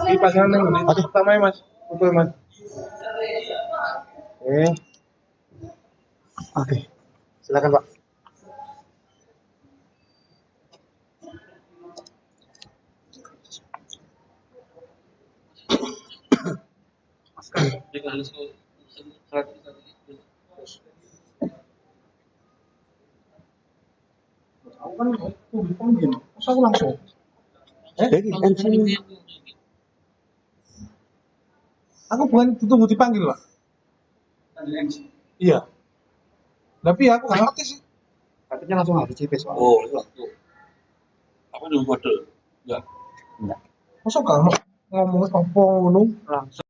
Di pasangan yang ini pertama ya mas, betul mas. Oke, silakan Pak. Aku kan dipanggil, masa aku langsung. Aku bukan ditunggu dipanggil Pak. Iya. Tapi aku nggak ngerti sih. Katanya langsung harus CP soalnya. Oh, itu. Aku nunggu kode. Enggak. Masa nggak ngomong apa ngono langsung.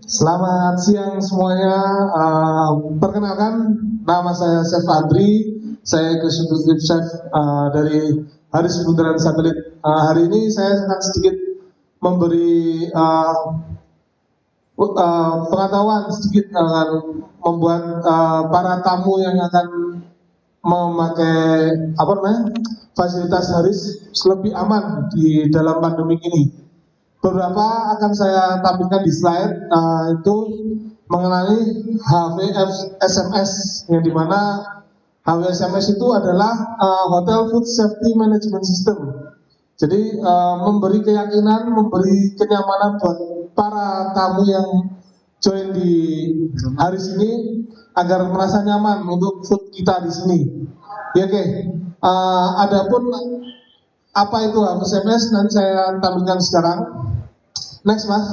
Selamat siang semuanya. Perkenalkan, nama saya Chef Andri. Saya Executive Chef dari Haris Bundaran Satelit. Hari ini saya akan sedikit memberi pengetahuan sedikit akan membuat para tamu yang akan memakai fasilitas Haris lebih aman di dalam pandemi ini. Beberapa akan saya tampilkan di slide, itu mengenai HVSMS, yang dimana HVSMS itu adalah Hotel Food Safety Management System. Jadi memberi keyakinan, memberi kenyamanan buat para tamu yang join di hari ini agar merasa nyaman untuk food kita di sini. Ya, oke. Adapun apa itu HVSMS nanti saya tampilkan sekarang. Next mas.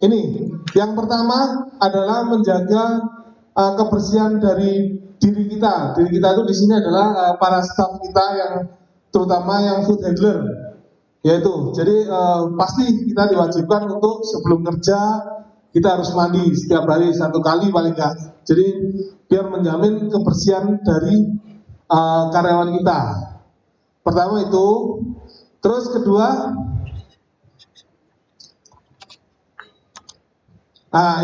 Ini yang pertama adalah menjaga kebersihan dari diri kita. Diri kita itu di sini adalah para staff kita yang terutama yang food handler. Yaitu, jadi pasti kita diwajibkan untuk sebelum kerja kita harus mandi setiap hari 1 kali paling enggak. Jadi biar menjamin kebersihan dari karyawan kita. Pertama itu, terus kedua,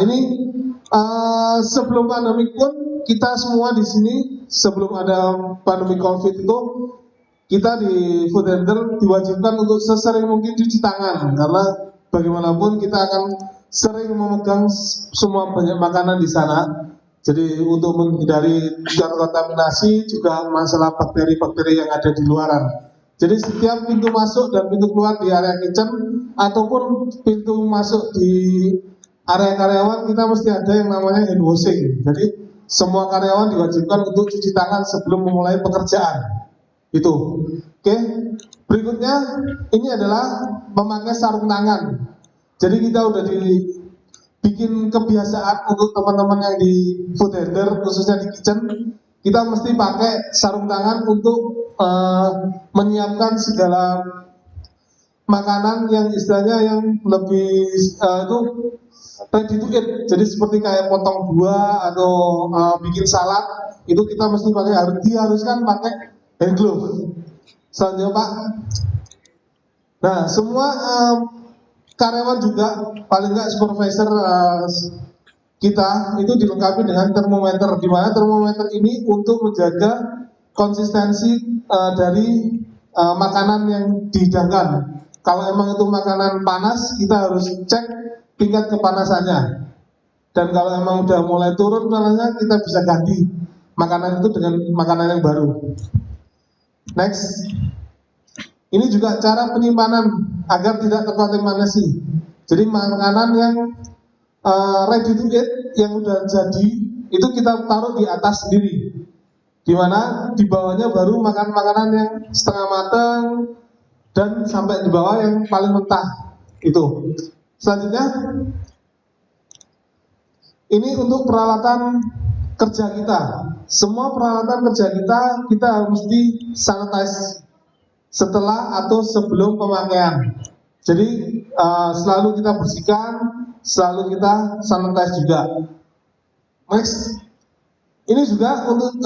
ini sebelum pandemi pun kita semua di sini sebelum ada pandemi COVID itu kita di food handler diwajibkan untuk sesering mungkin cuci tangan, karena bagaimanapun kita akan sering memegang semua banyak makanan di sana. Jadi untuk menghindari kontaminasi juga masalah bakteri-bakteri yang ada di luaran. Jadi setiap pintu masuk dan pintu keluar di area kitchen ataupun pintu masuk di area karyawan kita mesti ada yang namanya hand washing. Jadi semua karyawan diwajibkan untuk cuci tangan sebelum memulai pekerjaan. Itu. Oke. Berikutnya ini adalah memakai sarung tangan. Jadi kita udah dibikin kebiasaan untuk teman-teman yang di food handler khususnya di kitchen, kita mesti pakai sarung tangan untuk menyiapkan segala makanan yang istilahnya yang lebih itu ready to eat. Jadi seperti kayak potong buah atau bikin salad, itu kita mesti diharuskan pakai hand glove. Selanjutnya Pak. Nah, semua karyawan juga paling nggak supervisor kita itu dilengkapi dengan termometer, di mana termometer ini untuk menjaga konsistensi dari makanan yang dihidangkan. Kalau emang itu makanan panas, kita harus cek tingkat kepanasannya. Dan kalau emang udah mulai turun panasnya, kita bisa ganti makanan itu dengan makanan yang baru. Next. Ini juga cara penyimpanan agar tidak terkontaminasi. Jadi makanan yang ready to eat yang udah jadi itu kita taruh di atas sendiri, di mana di bawahnya baru makanan yang setengah matang dan sampai di bawah yang paling mentah itu. Selanjutnya, ini untuk peralatan kerja kita. Semua peralatan kerja kita mesti sanitize setelah atau sebelum pemakaian. Jadi selalu kita bersihkan, selalu kita sanitize juga. Next, ini juga untuk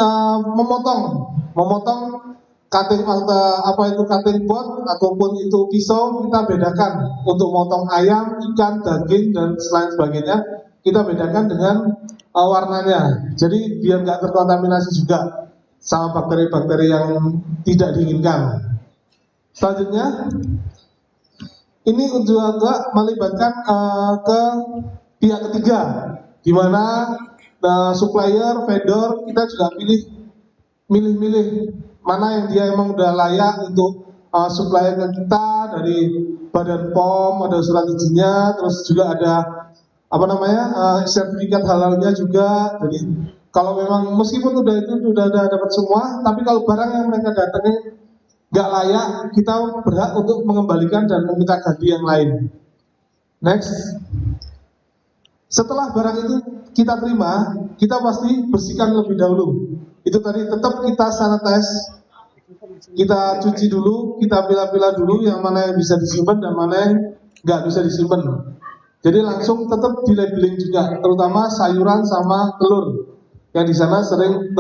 memotong cutting apa itu cutting board ataupun itu pisau, kita bedakan untuk memotong ayam, ikan, daging dan selain sebagainya, kita bedakan dengan warnanya. Jadi biar nggak terkontaminasi juga sama bakteri-bakteri yang tidak diinginkan. Selanjutnya, ini juga melibatkan ke pihak ketiga, di mana supplier, vendor, kita juga milih mana yang dia emang udah layak untuk supplier ke kita dari Badan POM, ada surat izinnya, terus juga ada sertifikat halalnya juga. Jadi kalau memang meskipun udah dapat semua, tapi kalau barang yang mereka datangin nggak layak, kita berhak untuk mengembalikan dan meminta ganti yang lain. Next, setelah barang itu kita terima, kita pasti bersihkan lebih dahulu. Itu tadi tetap kita sanitize, kita cuci dulu, kita pilah-pilah dulu yang mana yang bisa disimpan dan mana yang nggak bisa disimpan. Jadi langsung tetap di labeling juga, terutama sayuran sama telur, yang di sana sering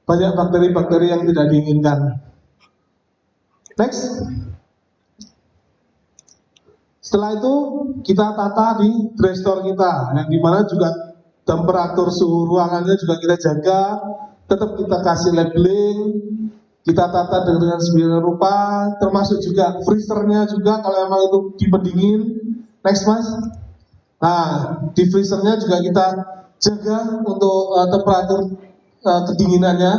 banyak bakteri-bakteri yang tidak diinginkan. Next. Setelah itu kita tata di dry store kita, yang dimana juga temperatur suhu ruangannya juga kita jaga, tetap kita kasih labeling, kita tata dengan sembilan rupa, termasuk juga freezernya juga kalau emang itu dipendingin. Next Mas. Nah, di freezernya juga kita jaga untuk temperatur kedinginannya.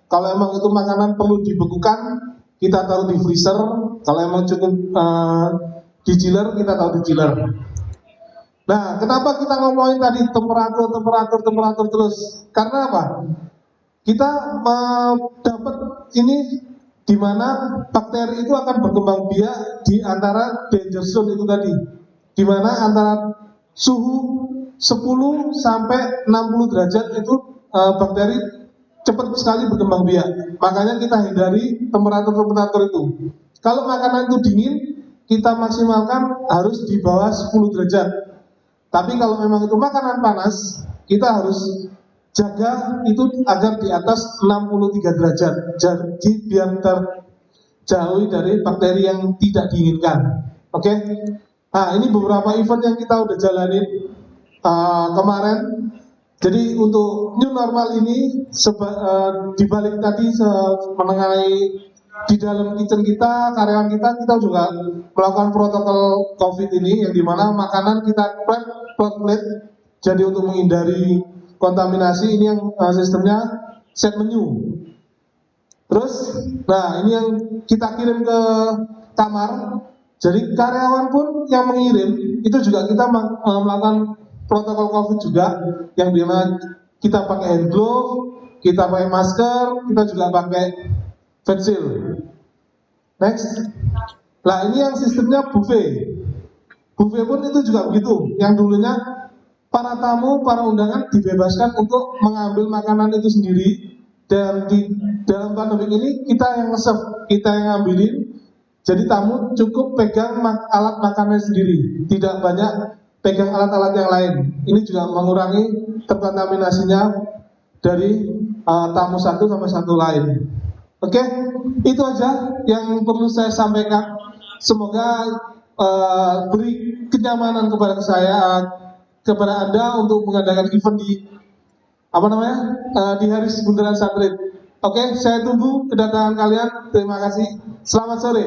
Kalau emang itu makanan perlu dibekukan, kita taruh di freezer. Kalau emang cukup di chiller, kita taruh di chiller. Nah, kenapa kita ngomongin tadi temperatur terus? Karena apa? Kita dapat ini di mana bakteri itu akan berkembang biak di antara danger zone itu tadi, di mana antara suhu 10 sampai 60 derajat itu bakteri cepat sekali berkembang biak. Makanya kita hindari temperatur itu. Kalau makanan itu dingin, kita maksimalkan harus di bawah 10 derajat. Tapi kalau memang itu makanan panas, kita harus jaga itu agar di atas 63 derajat. Jadi biar terjauhi dari bakteri yang tidak diinginkan. Oke? Nah, ini beberapa event yang kita udah jalanin kemarin. Jadi untuk new normal ini dibalik tadi mengenai di dalam kitchen kita, karyawan kita juga melakukan protokol COVID ini, yang dimana makanan kita prep plate. Jadi untuk menghindari kontaminasi, ini yang sistemnya set menu. Terus, nah ini yang kita kirim ke kamar. Jadi karyawan pun yang mengirim itu juga kita melakukan protokol COVID juga, yang dimana kita pakai hand glove, kita pakai masker, kita juga pakai face shield. Next. Nah ini yang sistemnya buffet. Buffet pun itu juga begitu. Yang dulunya para tamu, para undangan dibebaskan untuk mengambil makanan itu sendiri. Dan di dalam pandemi ini kita yang nge-serve, kita yang ngambilin. Jadi tamu cukup pegang alat makannya sendiri, tidak banyak pegang alat-alat yang lain. Ini juga mengurangi terkontaminasinya dari tamu satu sama satu lain. Oke, itu aja yang perlu saya sampaikan. Semoga beri kenyamanan kepada saya, kepada Anda untuk mengadakan event di di hari Bundaran Satelit. Oke, saya tunggu kedatangan kalian. Terima kasih. Selamat sore.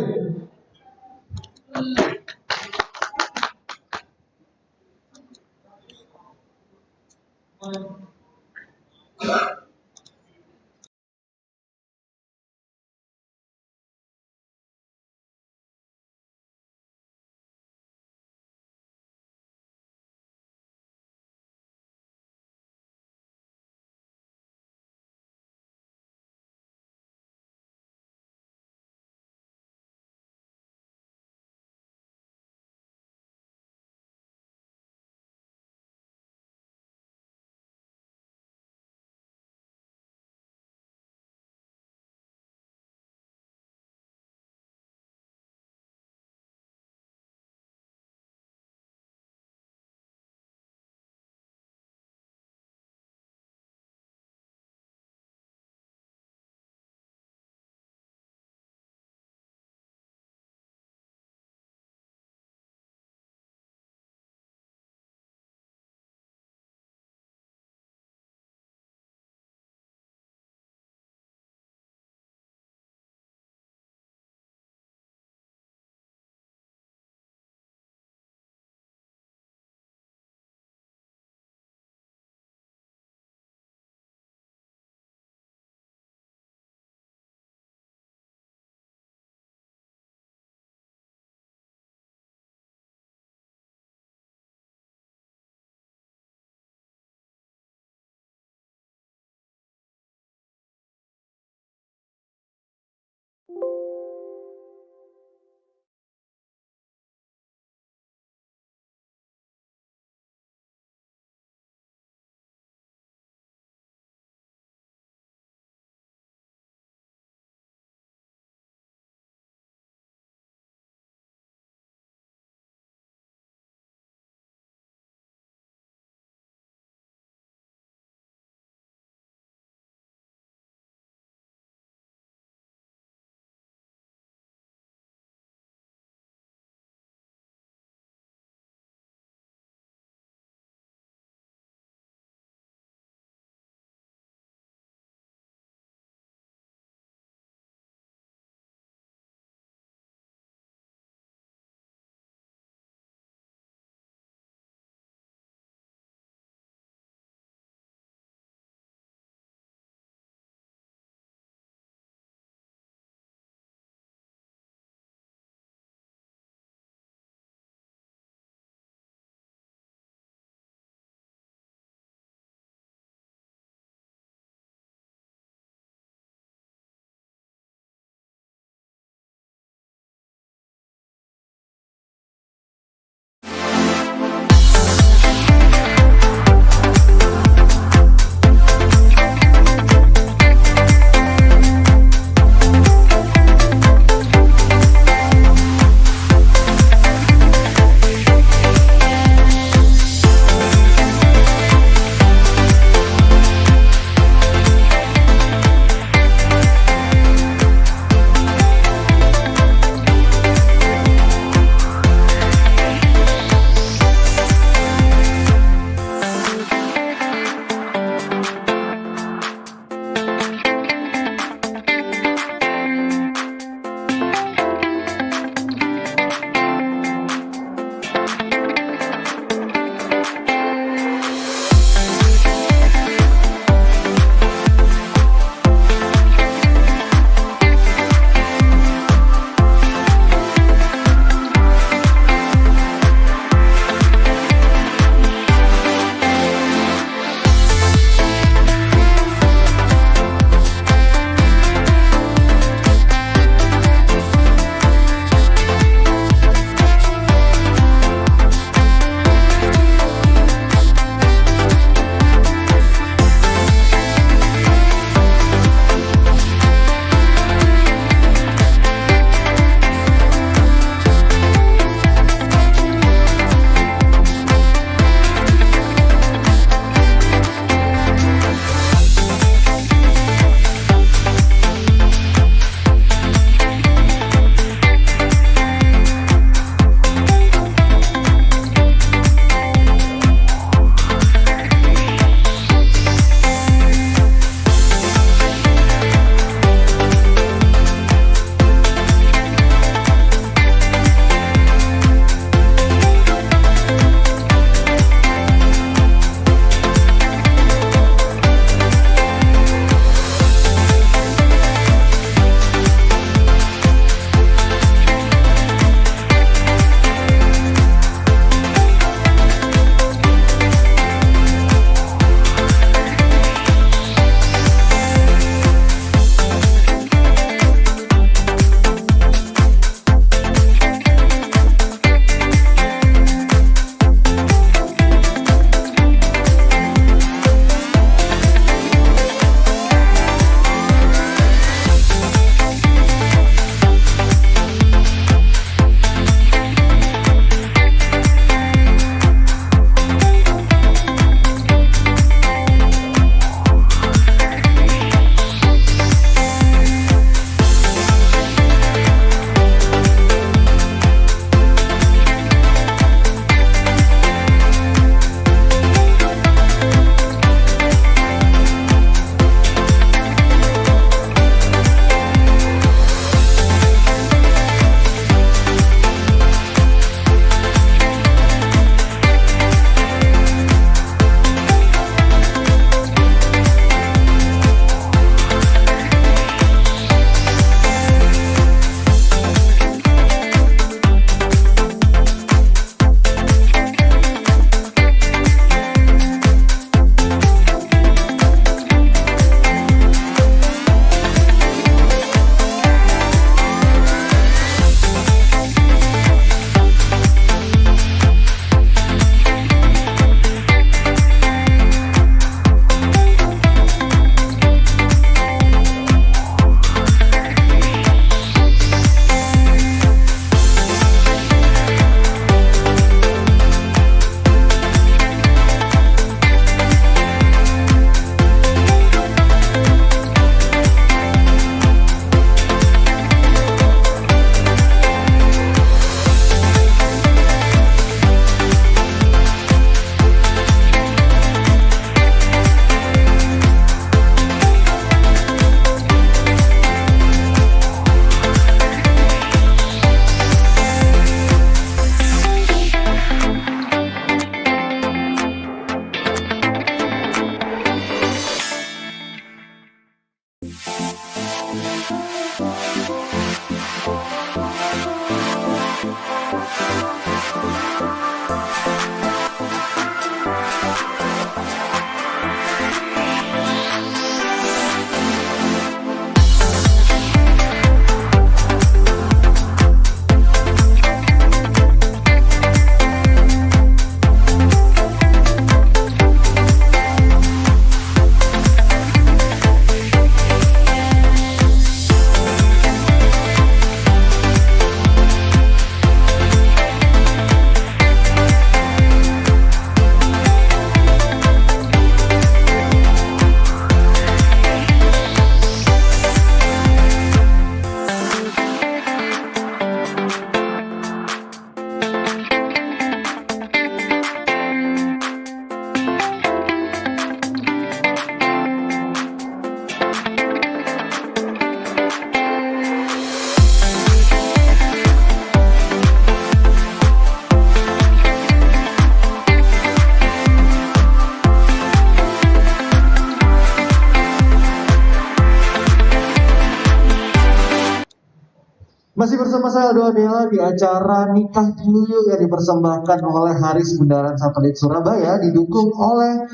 Masih bersama saya Aldo Adela di acara Nikah Dulu Yuk yang dipersembahkan oleh Haris Bundaran Satelit Surabaya, didukung oleh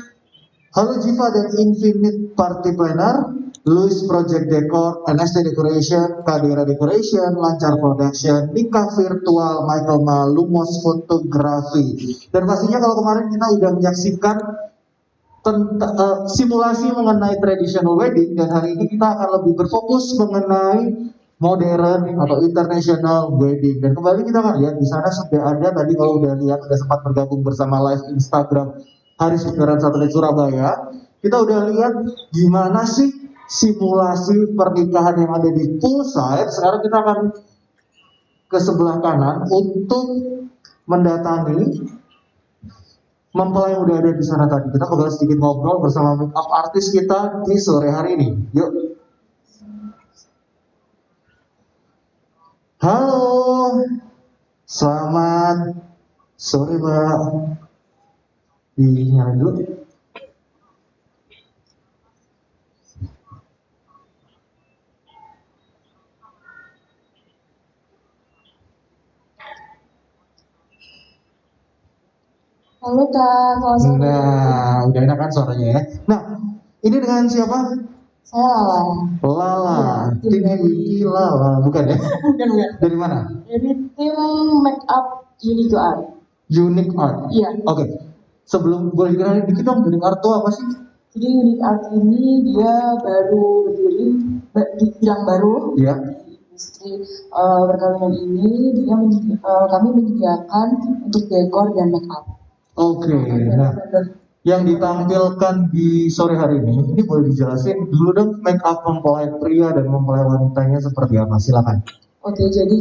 Halo Jiva dan Infinite Party Planner, Louis Project Decor, NST Decoration, Kadera Decoration, Lancar Production, Nikah Virtual, Michael Ma, Lumos Fotografi. Dan pastinya kalau kemarin kita udah menyaksikan simulasi mengenai traditional wedding, dan hari ini kita akan lebih berfokus mengenai modern atau international wedding. Dan kembali kita akan lihat di sana sudah ada, tadi kalau udah lihat udah sempat bergabung bersama live Instagram Haris Bundaran Satelit Surabaya, kita udah lihat gimana sih simulasi pernikahan yang ada di poolside. Sekarang kita akan ke sebelah kanan untuk mendatangi mempelai yang udah ada di sana tadi. Kita bakal sedikit ngobrol bersama make up artis kita di sore hari ini. Yuk. Halo, selamat sore Mbak. Dinyalain dulu. Halo Kak, selamat sore. Nah, udah enak kan suaranya ya. Nah, ini dengan siapa? Saya Lala. Lala, Tim dari- Titi Lala, bukan ya? Bukan. Dari mana? Dari tim make up Unique Art. Unique Art. Iya. Oke. Sebelum boleh dikenalin dikit dong, Unique Art itu apa sih? Jadi Unique Art ini dia baru berdiri di bidang baru Ya. di industri perkawinan ini. Kami menyediakan untuk dekor dan make up. Oke. Nah, yang ditampilkan di sore hari ini boleh dijelasin dulu dong make up mempelai pria dan mempelai wanitanya seperti apa? Silakan. Oke, jadi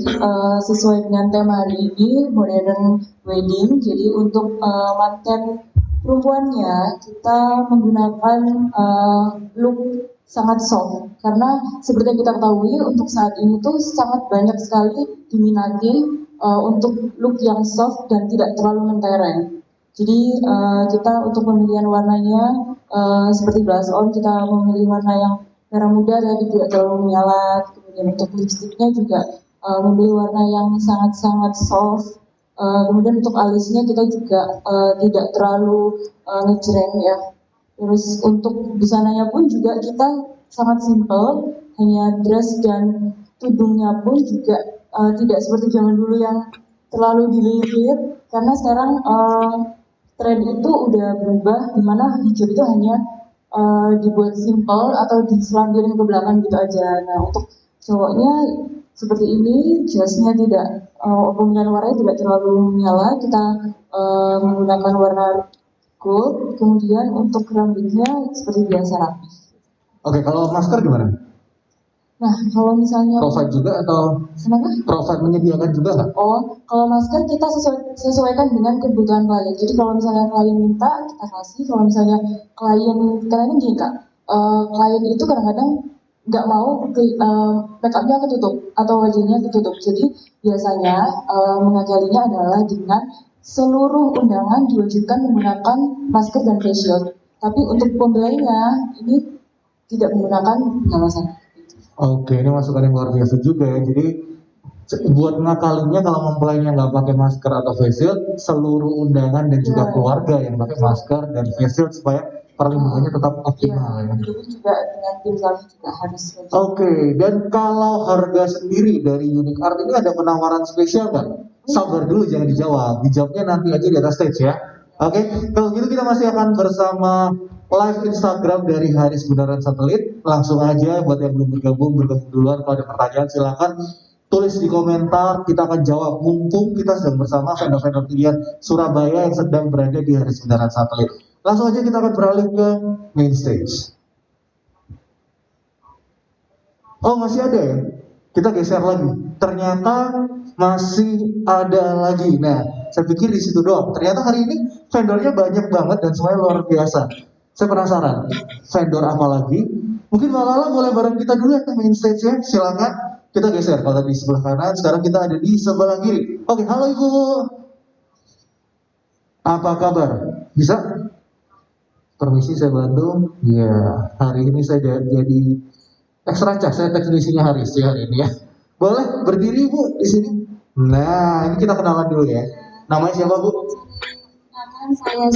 sesuai dengan tema hari ini, modern wedding. Jadi untuk manten perempuannya, kita menggunakan look sangat soft. Karena seperti yang kita ketahui, untuk saat ini tuh sangat banyak sekali diminati untuk look yang soft dan tidak terlalu mentereng. Jadi kita untuk pemilihan warnanya seperti blush on, kita memilih warna yang merah muda tapi tidak terlalu menyala. Kemudian untuk lipstiknya juga memilih warna yang sangat-sangat soft. Kemudian untuk alisnya kita juga tidak terlalu ngejreng ya. Terus untuk busananya pun juga kita sangat simple, hanya dress dan tudungnya pun juga tidak seperti zaman dulu yang terlalu dililit. Karena sekarang tren itu udah berubah, dimana hijab itu hanya dibuat simple atau diselambirin ke belakang gitu aja. Nah untuk cowoknya seperti ini, jasnya tidak, pemilihan warnanya tidak terlalu menyala, kita menggunakan warna gold, kemudian untuk rambutnya seperti biasa rapi. Oke, kalau masker gimana? Nah kalau misalnya Provide juga atau kenapa? provide menyediakan juga nggak? Oh, kalau masker kita sesuaikan dengan kebutuhan klien. Jadi kalau misalnya klien minta, kita kasih. Kalau misalnya klien gini Kak, klien itu kadang-kadang nggak mau make up-nya ketutup atau wajahnya ketutup. Jadi biasanya mengakalinya adalah dengan seluruh undangan diwajibkan menggunakan masker dan face shield. Tapi untuk pembelainya ini tidak menggunakan pengawasan. Oke, ini masukan yang luar biasa juga ya. Jadi buat ngakalinnya kalau mempelainya nggak pakai masker atau face shield, seluruh undangan dan juga Ya. keluarga yang pakai masker dan face shield supaya perlindungannya tetap optimal ya. Itu pun juga dengan tim kami juga harus. Oke, dan kalau harga sendiri dari Unique Art ini ada penawaran spesial nggak? Sabar dulu, jangan dijawab. Dijawabnya nanti aja di atas stage ya. Oke, kalau gitu kita masih akan bersama live Instagram dari Haris Bundaran Satelit. Langsung aja buat yang belum bergabung duluan. Kalau ada pertanyaan silakan tulis di komentar, kita akan jawab. Mumpung kita sedang bersama vendor-vendor pilihan Surabaya yang sedang berada di Haris Bundaran Satelit. Langsung aja kita akan beralih ke main stage. Oh masih ada ya? Kita geser lagi. Ternyata masih ada lagi. Nah, saya pikir di situ doang. Ternyata hari ini vendornya banyak banget dan semuanya luar biasa. Saya penasaran, vendor apa lagi? Mungkin Mbak Lala boleh bareng kita dulu ya ke main stage ya. Silakan. Kita geser. Kalau di sebelah kanan, sekarang kita ada di sebelah kiri. Oke, halo Ibu. Apa kabar? Bisa? Permisi saya bantu. Ya, hari ini saya jadi extra cak, saya teknisinya Haris ya hari ini ya. Boleh berdiri Bu di sini. Nah, ini kita kenalan dulu ya. Namanya siapa Bu? Perkenalkan saya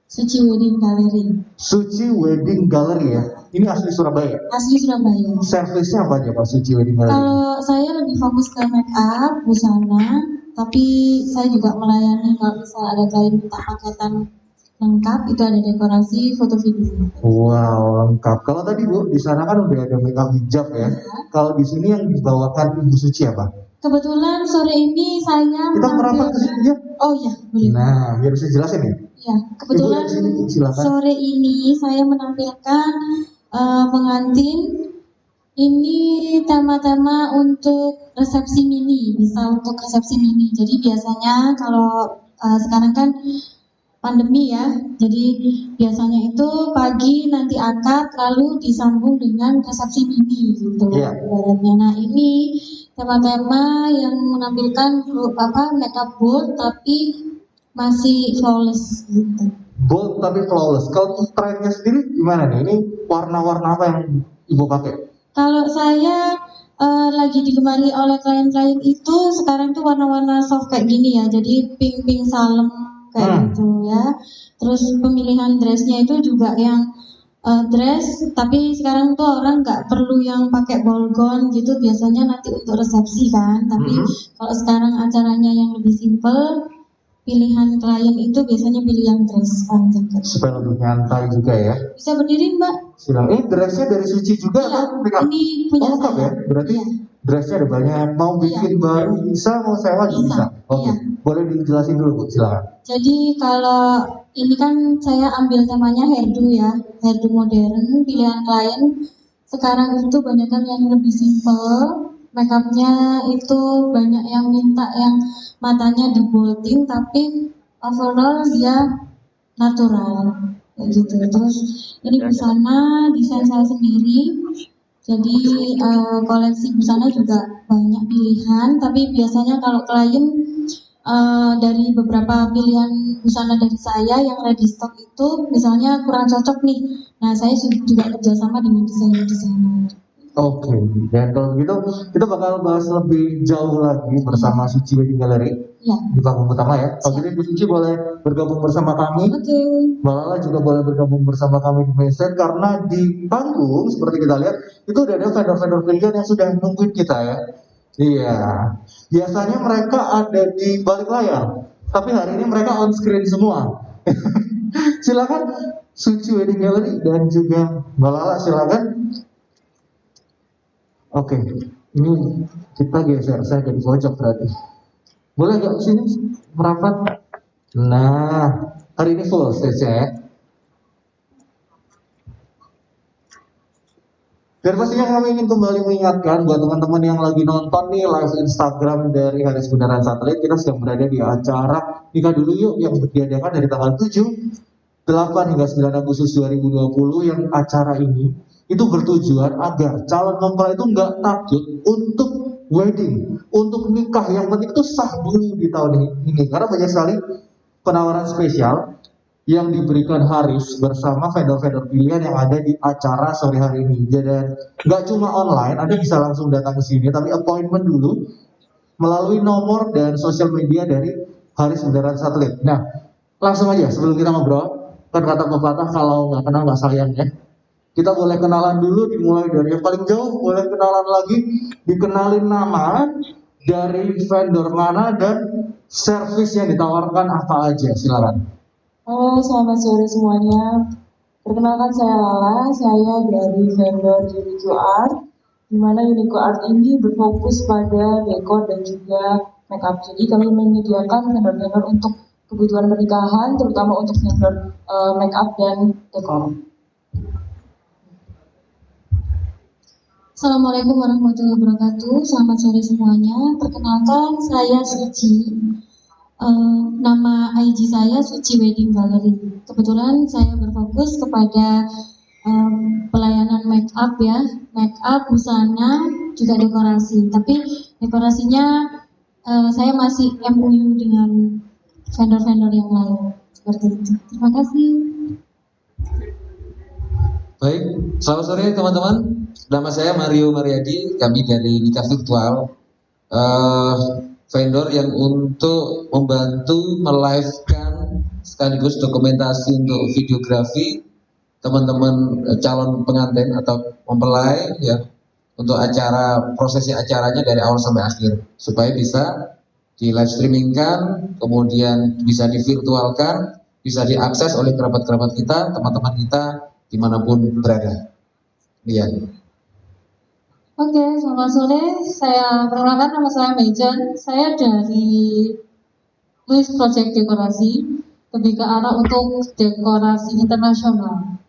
Suci Wedding Gallery. Suci Wedding Gallery ya. Ini asli Surabaya. Asli Surabaya. Servisnya apa aja Pak Suci Wedding Gallery? Kalau saya lebih fokus ke make up, busana, tapi saya juga melayani kalau misalnya ada klien minta paketan lengkap, itu ada dekorasi, foto video. Wow, lengkap. Kalau tadi Bu, di sana kan udah ada makeup hijab ya. Kalau di sini yang dibawakan Ibu Suci apa? Kebetulan sore ini saya Kita merapat ke sini ya. Oh ya, boleh. Nah, biar bisa jelasin ya. Ya, kebetulan Ibu dari sini, silakan. sore ini saya menampilkan pengantin. Ini tema-tema untuk resepsi mini, bisa untuk resepsi mini. Jadi biasanya kalau sekarang kan pandemi ya, jadi biasanya itu pagi nanti akad lalu disambung dengan resepsi mini gitu. Iya. Ibaratnya. Nah ini tema-tema yang menampilkan makeup bold tapi masih flawless gitu. Bold tapi flawless. Kalau untuk trennya sendiri gimana nih? Ini warna-warna apa yang Ibu pakai? Kalau saya lagi digemari oleh klien-klien itu sekarang tuh warna-warna soft kayak gini ya, jadi pink-pink salem kayak gitu ya. Terus pemilihan dressnya itu juga yang dress, tapi sekarang tuh orang nggak perlu yang pakai ball gown gitu, biasanya nanti untuk resepsi kan. Tapi kalau sekarang acaranya yang lebih simple, pilihan klien itu biasanya pilih yang dress panjang. Supaya lebih nyantai juga ya. Bisa berdiri Mbak? Silang. Ini dressnya dari Suci juga Iya, kan? Makeup? ini punya lengkap saya. ya? Berarti Iya. dressnya ada banyak. Mau bikin baru bisa, mau sewa juga bisa. Oke. Iya. Boleh dijelasin dulu Bu, silakan. Jadi kalau ini kan saya ambil temanya hairdo ya, hairdo modern, pilihan klien sekarang itu banyak kan yang lebih simple, makeupnya itu banyak yang minta yang matanya di bolding tapi overall dia natural kayak gitu. Terus ini busana desain saya sendiri, jadi koleksi busana juga banyak pilihan, tapi biasanya kalau klien dari beberapa pilihan busana dari saya yang ready stock itu misalnya kurang cocok nih, nah saya juga kerjasama dengan desainer. Oke, dan kalau gitu kita bakal bahas lebih jauh lagi bersama Suci Wedding Gallery Ya. di panggung utama ya. Kalau gitu Ibu Suci boleh bergabung bersama kami. Oke. Mbak Lala juga boleh bergabung bersama kami di Mainstream karena di panggung seperti kita lihat itu udah ada vendor-vendor pilihan yang sudah nungguin kita ya. Iya, biasanya mereka ada di balik layar, tapi hari ini mereka on screen semua. Silakan Suci Wedding Gallery dan juga Mbak Lala silakan. Oke, ini kita geser, saya jadi pojok berarti. Boleh nggak sini merapat? Nah, hari ini full stage ya. Dan pastinya kami ingin kembali mengingatkan buat teman-teman yang lagi nonton nih live Instagram dari Haris Bundaran Satelit, kita sedang berada di acara Nikah Dulu Yuk yang diadakan dari tanggal 7, 8 hingga 9 Agustus 2020 yang acara ini itu bertujuan agar calon mempelai itu nggak takut untuk wedding, untuk nikah. Yang penting itu sah dulu di tahun ini karena banyak sekali penawaran spesial yang diberikan Haris bersama vendor-vendor pilihan yang ada di acara sore hari ini. Dan nggak cuma online, Anda bisa langsung datang ke sini, tapi appointment dulu melalui nomor dan sosial media dari Haris Bundaran Satelit. Nah, langsung aja sebelum kita ngobrol, kan kata pepatah kalau nggak kenal nggak sayang ya. Kita boleh kenalan dulu, dimulai dari yang paling jauh, boleh kenalan lagi, dikenalin nama, dari vendor mana, dan servis yang ditawarkan apa aja, silakan. Halo, selamat sore semuanya. Perkenalkan saya Lala, saya dari vendor Unico Art, di mana Unico Art ini berfokus pada dekor dan juga makeup. Jadi kami menyediakan vendor-vendor untuk kebutuhan pernikahan, terutama untuk vendor makeup dan dekor. Assalamualaikum warahmatullahi wabarakatuh. Selamat sore semuanya. Perkenalkan saya Suci. Nama IG saya Suci Wedding Gallery. Kebetulan saya berfokus kepada pelayanan make up ya, make up, busana, juga dekorasi. Tapi dekorasinya saya masih MOU dengan vendor-vendor yang lain seperti itu. Terima kasih. Baik, selamat sore teman-teman. Nama saya Mario Mariadi, kami dari Nikah Virtual, vendor yang untuk membantu melive-kan sekaligus dokumentasi untuk videografi teman-teman calon pengantin atau mempelai ya, untuk acara prosesi acaranya dari awal sampai akhir supaya bisa di live streamingkan, kemudian bisa divirtualkan, bisa diakses oleh kerabat-kerabat kita, teman-teman kita dimanapun berada. Iya. Oke, selamat sore. Saya perkenalkan, nama saya Mejan. Saya dari Louis Project Dekorasi, lebih ke arah untuk dekorasi internasional.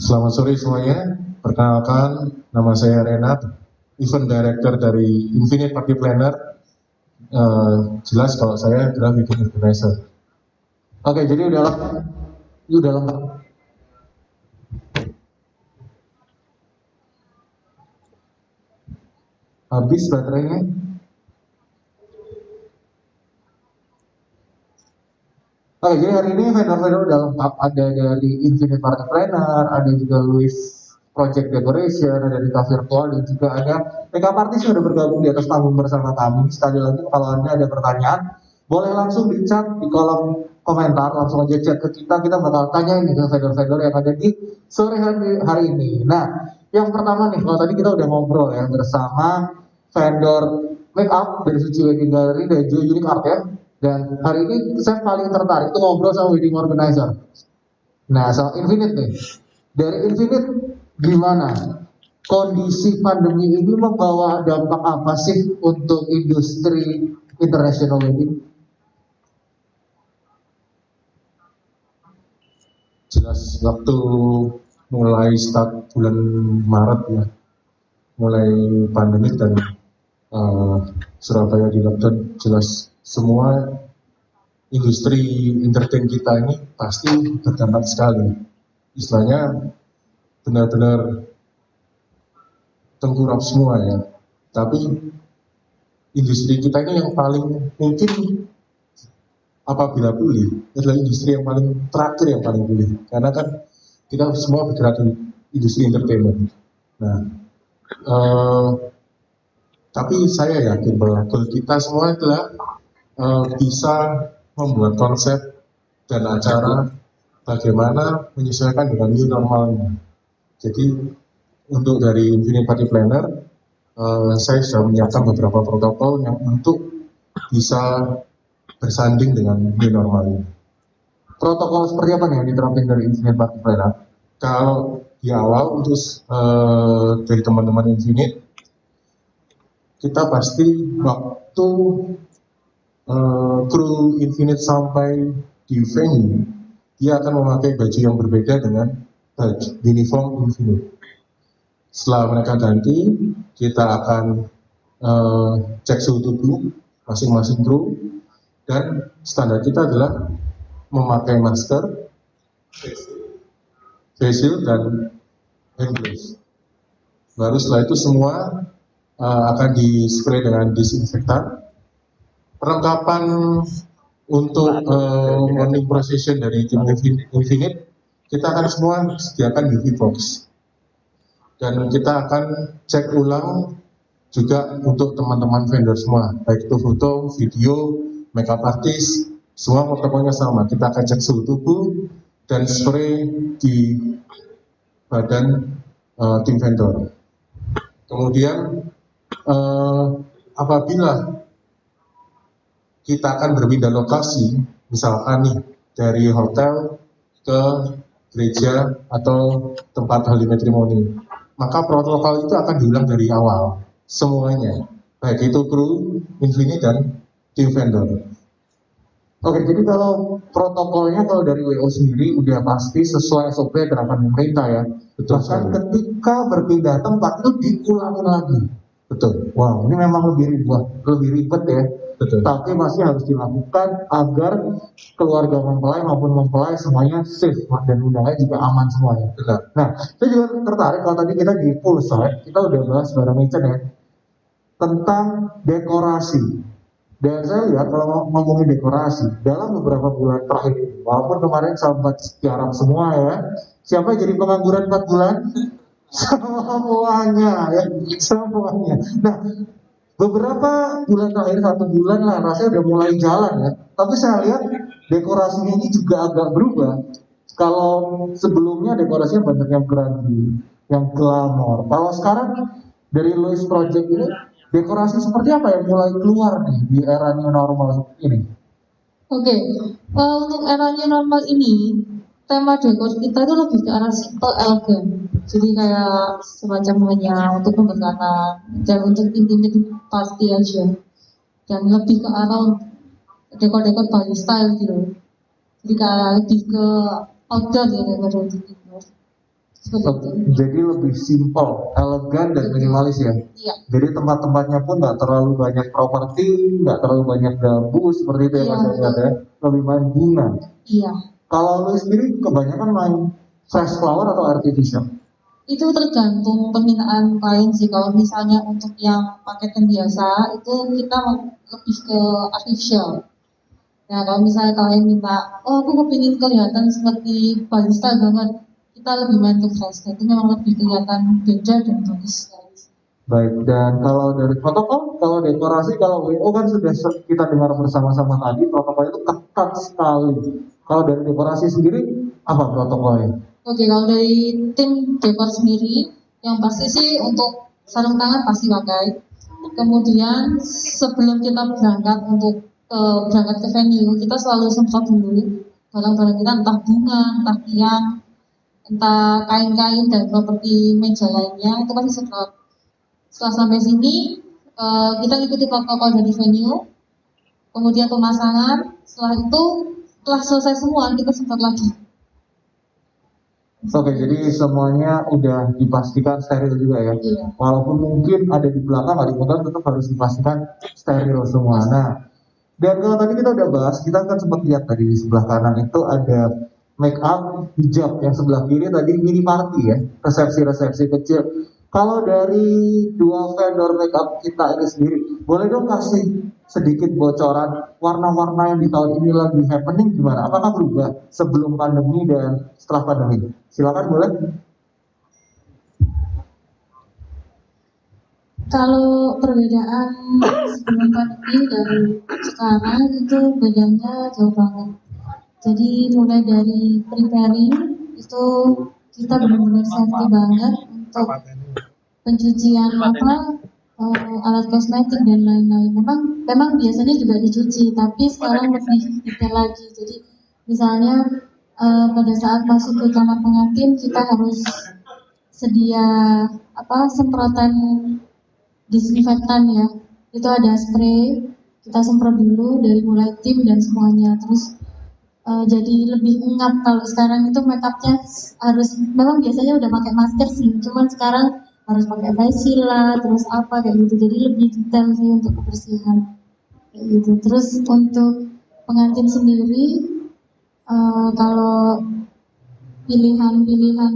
Selamat sore semuanya. Perkenalkan, nama saya Renat, Event Director dari Infinite Party Planner. Jelas kalau saya adalah wedding organizer. Oke, jadi udah lengkap. Habis baterainya. Oke, jadi hari ini vendor-vendor udah lengkap. Ada dari Infinite Party Planner, ada juga Louis Project Decoration, ada Nikah Virtual, dan juga ada makeup artist yang udah bergabung di atas panggung bersama kami. Sekali lagi, kalau Anda ada pertanyaan, boleh langsung di chat di kolom komentar, langsung aja chat ke kita bakal tanya ini ke vendor-vendor yang ada di sore hari ini. Nah, yang pertama nih, kalau tadi kita udah ngobrol ya bersama vendor makeup dari Suci Wedding Gallery dan juga Unique Art ya. Dan hari ini saya paling tertarik itu ngobrol sama wedding organizer. Nah, soal Infinite nih. Dari Infinite, gimana kondisi pandemi ini membawa dampak apa sih untuk industri international wedding? Jelas waktu mulai start bulan Maret ya, mulai pandemik dan Surabaya di lockdown, jelas semua industri entertain kita ini pasti berdampak sekali. Istilahnya benar-benar tengkurap semua ya. Tapi industri kita ini yang paling mungkin apabila pulih adalah industri yang paling terakhir yang paling pulih. Karena kan kita semua bergerak di industri entertainment. Nah, tapi saya yakin bahwa kita semua adalah bisa membuat konsep dan acara bagaimana menyesuaikan dengan new normalnya. Jadi untuk dari Infinite Party Planner, saya sudah menyiapkan beberapa protokol yang untuk bisa bersanding dengan new normal ini. Protokol seperti apa nih yang diterapkan dari Infinite Party Planner? Kalau di awal untuk dari teman-teman Infinite, kita pasti waktu kru Infinite sampai di venue, dia akan memakai baju yang berbeda dengan baju uniform Infinite. Setelah mereka ganti, kita akan cek suhu tubuh masing-masing kru, dan standar kita adalah memakai masker, face shield, dan hand gloves. Baru setelah itu semua akan di-spray dengan disinfektan. Perlengkapan untuk morning procession dari tim Infinite, kita akan semua sediakan UV box. Dan kita akan cek ulang juga untuk teman-teman vendor semua, baik itu foto, video, makeup artist, semua protokolnya sama. Kita akan cek suhu tubuh dan spray di badan tim vendor. Kemudian apabila kita akan berpindah lokasi, misalkan nih dari hotel ke gereja atau tempat holy matrimony, maka protokol itu akan diulang dari awal semuanya, baik itu kru Infinite dan tim vendor. Oke, jadi kalau protokolnya kalau dari WO sendiri udah pasti sesuai SOP gerakan pemerintah ya. Betul. Bahkan ketika berpindah tempat itu diulangin lagi. Betul. Wow, ini memang lebih ribet ya. Betul. Tapi masih harus dilakukan agar keluarga mempelai maupun mempelai semuanya safe dan undangannya juga aman semuanya. Betul. Nah, saya juga tertarik kalau tadi kita di Pulsar, kita udah bahas bareng Mecan ya tentang dekorasi. Dan saya lihat kalau ngomongin dekorasi dalam beberapa bulan terakhir ini, walaupun kemarin sempat tiarap semua ya, siapa yang jadi pengangguran 4 bulan? Semuanya ya, semuanya. Nah, beberapa bulan terakhir 1 bulan lah rasanya udah mulai jalan ya. Tapi saya lihat dekorasinya ini juga agak berubah. Kalau sebelumnya dekorasinya banyak yang grungy, yang glamor. Kalau sekarang dari Louis Project ini dekorasi seperti apa yang mulai keluar nih di era new normal ini? Oke, untuk era new normal ini, tema dekor kita itu lebih ke arah simple elegan. Jadi kayak semacam hanya untuk pemberkatan dan untuk intimate party aja. Dan lebih ke arah dekor-dekor Bali style gitu. Jadi kayak lebih ke outdoor ya daripada untuk indoor. Jadi lebih simple, elegan dan minimalis ya. Iya. Jadi tempat-tempatnya pun nggak terlalu banyak properti, nggak terlalu banyak gabus seperti itu ya Mas Edgar ya. Lebih main bunga. Iya. Kalau lu sendiri kebanyakan main fresh flower atau artificial? Itu tergantung permintaan klien sih. Kalau misalnya untuk yang paketan biasa itu kita lebih ke artificial. Nah kalau misalnya kalian minta, oh aku kepingin kelihatan seperti Bali style banget, kita lebih main ke fresh. Itu memang lebih kelihatan beda dan bagus. Baik, dan kalau dari protokol, kalau dekorasi, kalau WO kan sudah kita dengar bersama-sama tadi, protokol itu ketat sekali. Kalau dari dekorasi sendiri, apa protokolnya? Oke, kalau dari tim dekor sendiri, yang pasti sih untuk sarung tangan pasti pakai. Kemudian sebelum kita berangkat ke venue, kita selalu semprot dulu barang-barang kita, entah bunga, entah tiang, entah kain-kain dan properti meja lainnya, itu pasti semprot. Setelah sampai sini, kita ikuti protokol dari venue, kemudian pemasangan. Setelah itu, setelah selesai semua, kita semprot lagi. Oke, jadi semuanya udah dipastikan steril juga ya. Iya. Walaupun mungkin ada di belakang, ada di motor, tetap harus dipastikan steril semua. Nah, dan kalau tadi kita udah bahas, kita kan sempat lihat tadi di sebelah kanan itu ada make up hijab, yang sebelah kiri tadi mini party ya, resepsi-resepsi kecil. Kalau dari dua vendor make up kita ini sendiri, boleh dong kasih sedikit bocoran warna-warna yang di tahun ini lagi happening gimana? Apakah berubah sebelum pandemi dan setelah pandemi? Silakan boleh. Kalau perbedaan sebelum pandemi dan sekarang itu bedanya jauh banget. Jadi mulai dari preparing itu kita benar-benar safety banget untuk pencucian alat kosmetik dan lain-lain. Memang biasanya juga dicuci, tapi sekarang lebih detail lagi. Jadi misalnya pada saat masuk ke kamar pengantin kita harus sedia semprotan disinfektan ya. Itu ada spray, kita semprot dulu dari mulai tim dan semuanya. Terus jadi lebih ngap. Kalau sekarang itu make upnya harus, memang biasanya udah pakai masker sih, cuman sekarang harus pakai face shield lah, terus apa kayak gitu. Jadi lebih detail sih untuk kebersihan kayak gitu. Terus untuk pengantin sendiri, kalau pilihan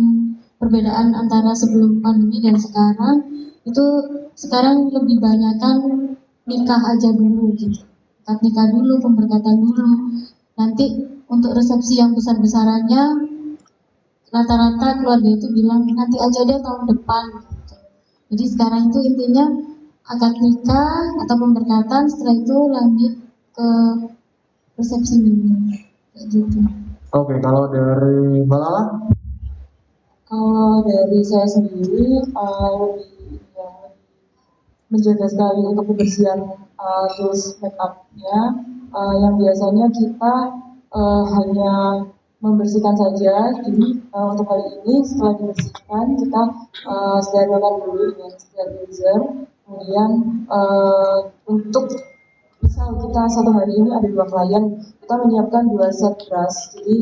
perbedaan antara sebelum pandemi dan sekarang itu sekarang lebih banyakkan nikah aja dulu gitu. Nikah dulu, pemberkatan dulu. Nanti untuk resepsi yang besar-besarannya rata-rata keluarga itu bilang nanti aja deh tahun depan gitu. Jadi sekarang itu intinya akad nikah atau pemberkatan, setelah itu lanjut ke resepsi mini kayak gitu. Oke, kalau dari Mbak Lala? Kalau dari saya sendiri lebih menjaga sekali untuk kebersihan tools make up-nya, yang biasanya kita hanya membersihkan saja. Jadi untuk kali ini setelah dibersihkan kita sterilkan dulu dengan sterilizer. Kemudian untuk misal kita satu hari ini ada 2 klien, kita menyiapkan 2 set brush. Jadi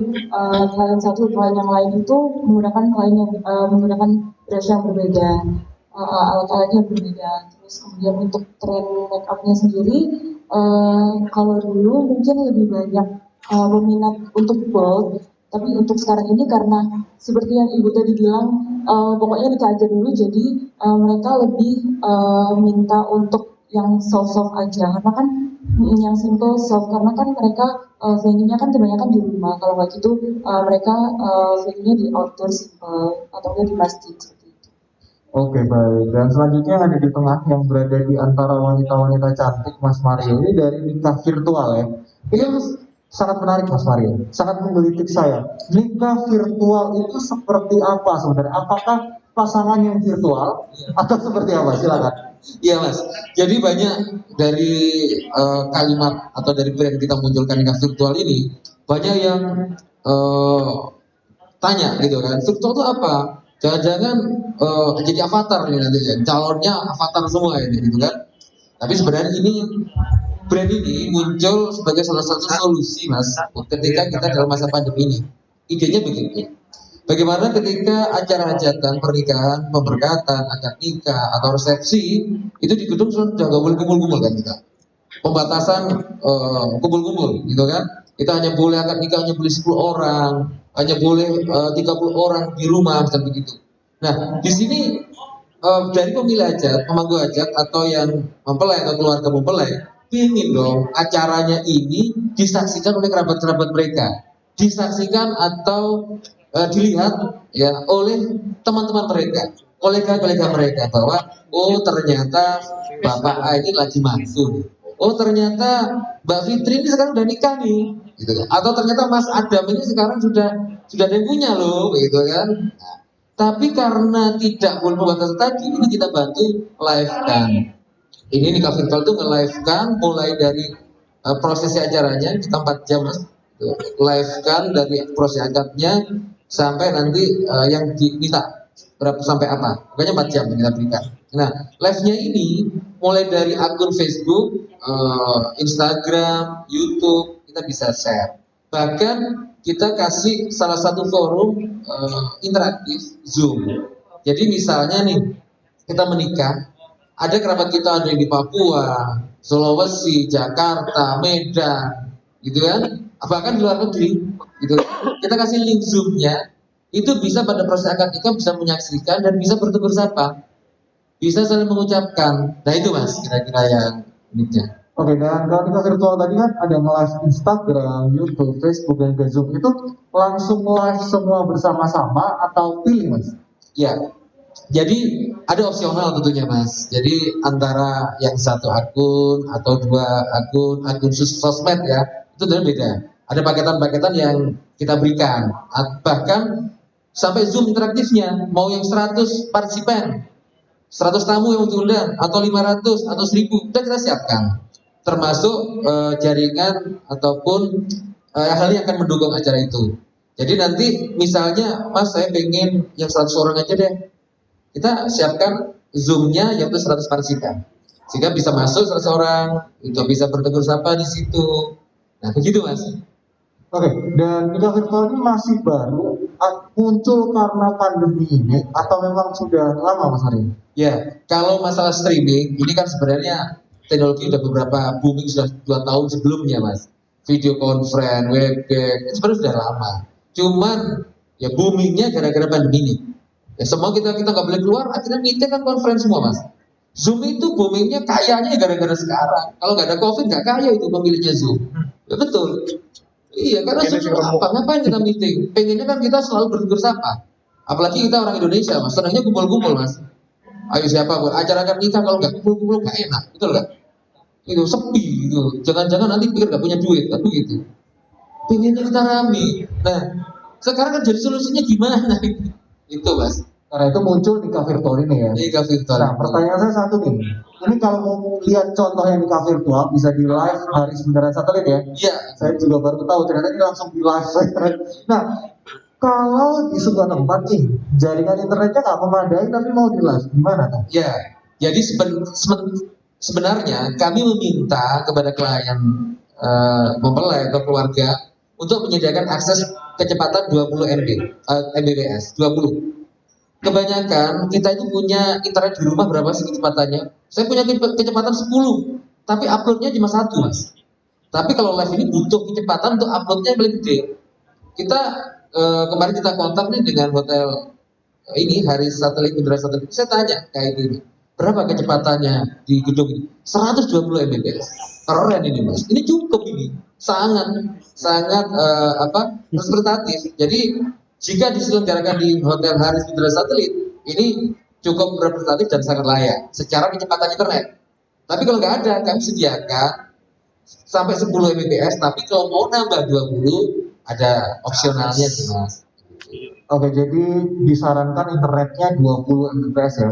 klien satu, klien yang lain itu menggunakan menggunakan brush yang berbeda, alat-alatnya berbeda. Terus kemudian untuk tren make up-nya sendiri, kalau dulu mungkin lebih banyak peminat untuk bold, tapi untuk sekarang ini karena seperti yang Ibu tadi bilang, pokoknya nikah aja dulu, jadi mereka lebih minta untuk yang soft-soft aja, karena kan yang simple soft karena kan mereka venue-nya kan kebanyakan di rumah. Kalau nggak gitu mereka venue-nya di outdoor simple atau enggak di masjid seperti itu. Oke, baik. Dan selanjutnya yang ada di tengah yang berada di antara wanita-wanita cantik Mas Mario ini dari nikah virtual ya. Ini sangat menarik Mas Mario, sangat menggelitik saya. Nikah virtual itu seperti apa sebenarnya? Apakah pasangan yang virtual atau seperti apa? Silakan. Iya Mas, jadi banyak dari kalimat atau dari brand kita munculkan nikah virtual ini, banyak yang tanya gitu kan, virtual itu apa? Jangan-jangan jadi avatar nih nanti ya, calonnya avatar semua ini gitu kan. Tapi sebenarnya ini brand ini muncul sebagai salah satu solusi Mas ketika kita dalam masa pandemi ini. Idenya begitu. Bagaimana ketika acara hajatan, pernikahan, pemberkatan, akad nikah atau resepsi itu di gedung sudah nggak boleh kumpul-kumpul kan kita. Pembatasan kumpul-kumpul gitu kan. Kita hanya boleh akad nikah hanya boleh 10 orang, hanya boleh 30 orang di rumah dan begitu. Nah, di sini dari pemilih hajat, pemangku hajat atau yang mempelai atau keluarga mempelai ingin dong acaranya ini disaksikan oleh kerabat-kerabat mereka, disaksikan atau dilihat ya oleh teman-teman mereka, kolega-kolega mereka bahwa oh ternyata Bapak A ini lagi mantu, oh ternyata Mbak Fitri ini sekarang udah nikah nih, gitu kan? Atau ternyata Mas Adam ini sekarang sudah ada yang punya loh, gitu kan? Nah, tapi karena tidak boleh membatasi tadi, ini kita bantu live kan. Ini nikah virtual itu nge-live-kan mulai dari prosesi acaranya kita 4 jam Mas, live kan dari proses akadnya sampai nanti yang diminta berapa sampai apa, pokoknya 4 jam yang kita berikan. Nah, live-nya ini mulai dari akun Facebook, Instagram, YouTube kita bisa share. Bahkan kita kasih salah satu forum interaktif Zoom. Jadi misalnya nih kita menikah, ada kerabat kita ada yang di Papua, Sulawesi, Jakarta, Medan, gitu kan? Bahkan di luar negeri, gitu. Kita kasih link Zoom-nya, itu bisa pada proses akad nikah bisa menyaksikan dan bisa bertegur sapa, bisa saling mengucapkan. Nah itu Mas, kira-kira yang uniknya. Oke, dan kalau nikah virtual tadi kan ada nge-live Instagram, YouTube, Facebook, dan juga Zoom. Itu langsung live semua bersama-sama atau pilih Mas? Ya, jadi ada opsional tentunya Mas. Jadi antara yang satu akun atau 2 akun sosmed ya, itu tentunya beda. Ada paketan-paketan yang kita berikan. Bahkan sampai Zoom interaktifnya, mau yang 100 partisipan, 100 tamu yang diundang, atau 500 atau 1000, kita siapkan. Termasuk jaringan ataupun hal yang akan mendukung acara itu. Jadi nanti misalnya Mas saya pengen yang 100 orang aja deh, kita siapkan Zoom-nya yaitu 100 partisipan, sehingga bisa masuk 100 orang, itu bisa bertegur sapa di situ. Nah begitu Mas. Oke, dan nikah virtual ini masih baru muncul karena pandemi ini atau memang sudah lama Mas Ari? Ya, kalau masalah streaming ini kan sebenarnya teknologi udah beberapa booming sudah 2 tahun sebelumnya Mas. Video conference, webcam, sebenarnya sudah lama. Cuman ya boomingnya gara-gara pandemi ini. Ya semua kita nggak boleh keluar, akhirnya meeting kan conference semua Mas. Zoom itu boomingnya kayaknya gara-gara sekarang. Kalau nggak ada COVID nggak kaya itu pemiliknya Zoom. Ya betul. Iya, karena Zoom apa? Ngapain kita meeting? Pengennya kan kita selalu bertegur sapa. Apalagi kita orang Indonesia Mas, senangnya kumpul-kumpul Mas. Ayo siapa buat acara akad nikah kalau nggak kumpul-kumpul nggak enak, betul nggak? Itu sepi gitu. Jangan-jangan nanti pikir nggak punya duit, kan begitu. Pengennya kita rame. Nah, sekarang kan jadi solusinya gimana? Itu Mas. Karena itu muncul nikah virtual ini ya. Nikah virtual. Nah, pertanyaan saya satu nih. Ini kalau mau lihat contohnya nikah virtual bisa di live hari sebenarnya satelit ya. Iya. Saya juga baru tahu ternyata ini langsung di live. Nah, kalau di sebuah tempat nih jaringan internetnya nggak memadai tapi mau di live, gimana kan? Ya, jadi sebenarnya kami meminta kepada klien mempelai atau keluarga untuk menyediakan akses kecepatan 20 Mbps, 20. Kebanyakan kita itu punya internet di rumah berapa sih kecepatannya? Saya punya kecepatan 10, tapi uploadnya cuma 1 Mas. Tapi kalau live ini butuh kecepatan untuk uploadnya yang paling gede. Kita kemarin kita kontak nih dengan hotel ini Haris Satelit, Indra Satelit. Saya tanya kayak gini, berapa kecepatannya di gedung ini? 120 Mbps. Keren ini Mas. Ini cukup ini. Sangat representatif. Jadi jika diselenggarakan di Hotel Haris Mitra Satelit, ini cukup representatif dan sangat layak secara kecepatan internet. Tapi kalau nggak ada, kami sediakan sampai 10 Mbps, tapi kalau mau nambah 20, ada opsionalnya sih Mas. Oke, jadi disarankan internetnya 20 Mbps ya.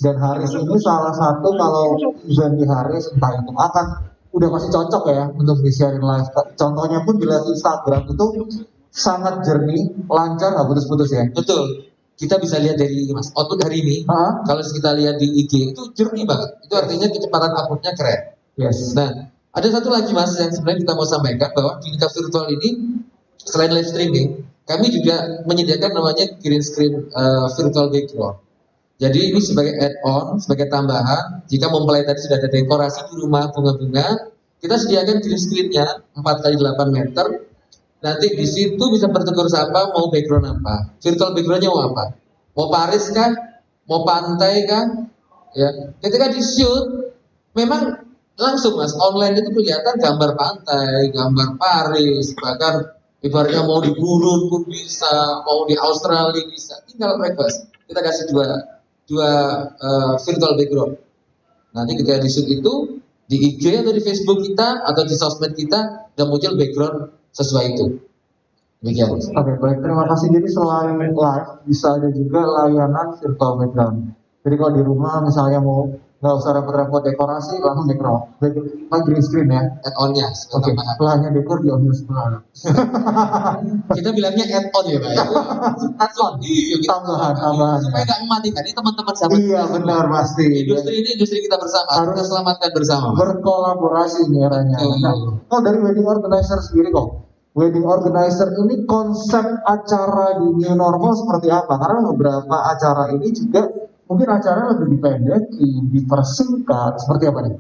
Dan Haris ini salah satu kalau event di Haris entah itu akan udah pasti cocok ya untuk di-sharing live. Contohnya pun di live Instagram itu sangat jernih, lancar, nggak putus-putus ya. Betul. Kita bisa lihat dari Mas output hari ini. Kalau kita lihat di IG itu jernih banget. Itu artinya kecepatan uploadnya keren. Yes. Nah, ada satu lagi Mas yang sebenarnya kita mau sampaikan bahwa di Nikah Virtual ini selain live streaming, kami juga menyediakan namanya green screen virtual background. Jadi ini sebagai add-on, sebagai tambahan. Jika mempelai tadi sudah ada dekorasi di rumah bunga-bunga, kita sediakan green screen-nya 4x8 meter. Nanti di situ bisa bertegur sapa mau background apa, virtual background-nya mau apa, mau Paris kah, mau pantai kah, ya. Ketika di shoot, memang langsung Mas online itu kelihatan gambar pantai, gambar Paris, bahkan ibaratnya mau di gurun pun bisa, mau di Australia bisa, tinggal request. Kita kasih dua virtual background. Nanti ketika di shoot itu di IG atau di Facebook kita atau di sosmed kita udah muncul background sesuai itu. Demikian. Oke, baik, terima kasih. Jadi selain live bisa ada juga layanan virtual background. Jadi kalau di rumah misalnya mau nggak usah repot-repot dekorasi, langsung green screen ya. Add-on-nya. Oke, lahannya dekor di on sebelah. Kita bilangnya add-on ya Pak. Add-on. Iya, tambahan. Supaya nggak mematikan. Ini teman-teman sahabat. Iya benar pasti. Industri ini industri kita bersama. Harus kita selamatkan bersama. Berkolaborasi nih eranya. Nah, dari wedding organizer sendiri kok. Wedding organizer ini konsep acara di new normal seperti apa? Karena beberapa acara ini juga mungkin acaranya lebih dipendekin, dipersingkat, seperti apa nih?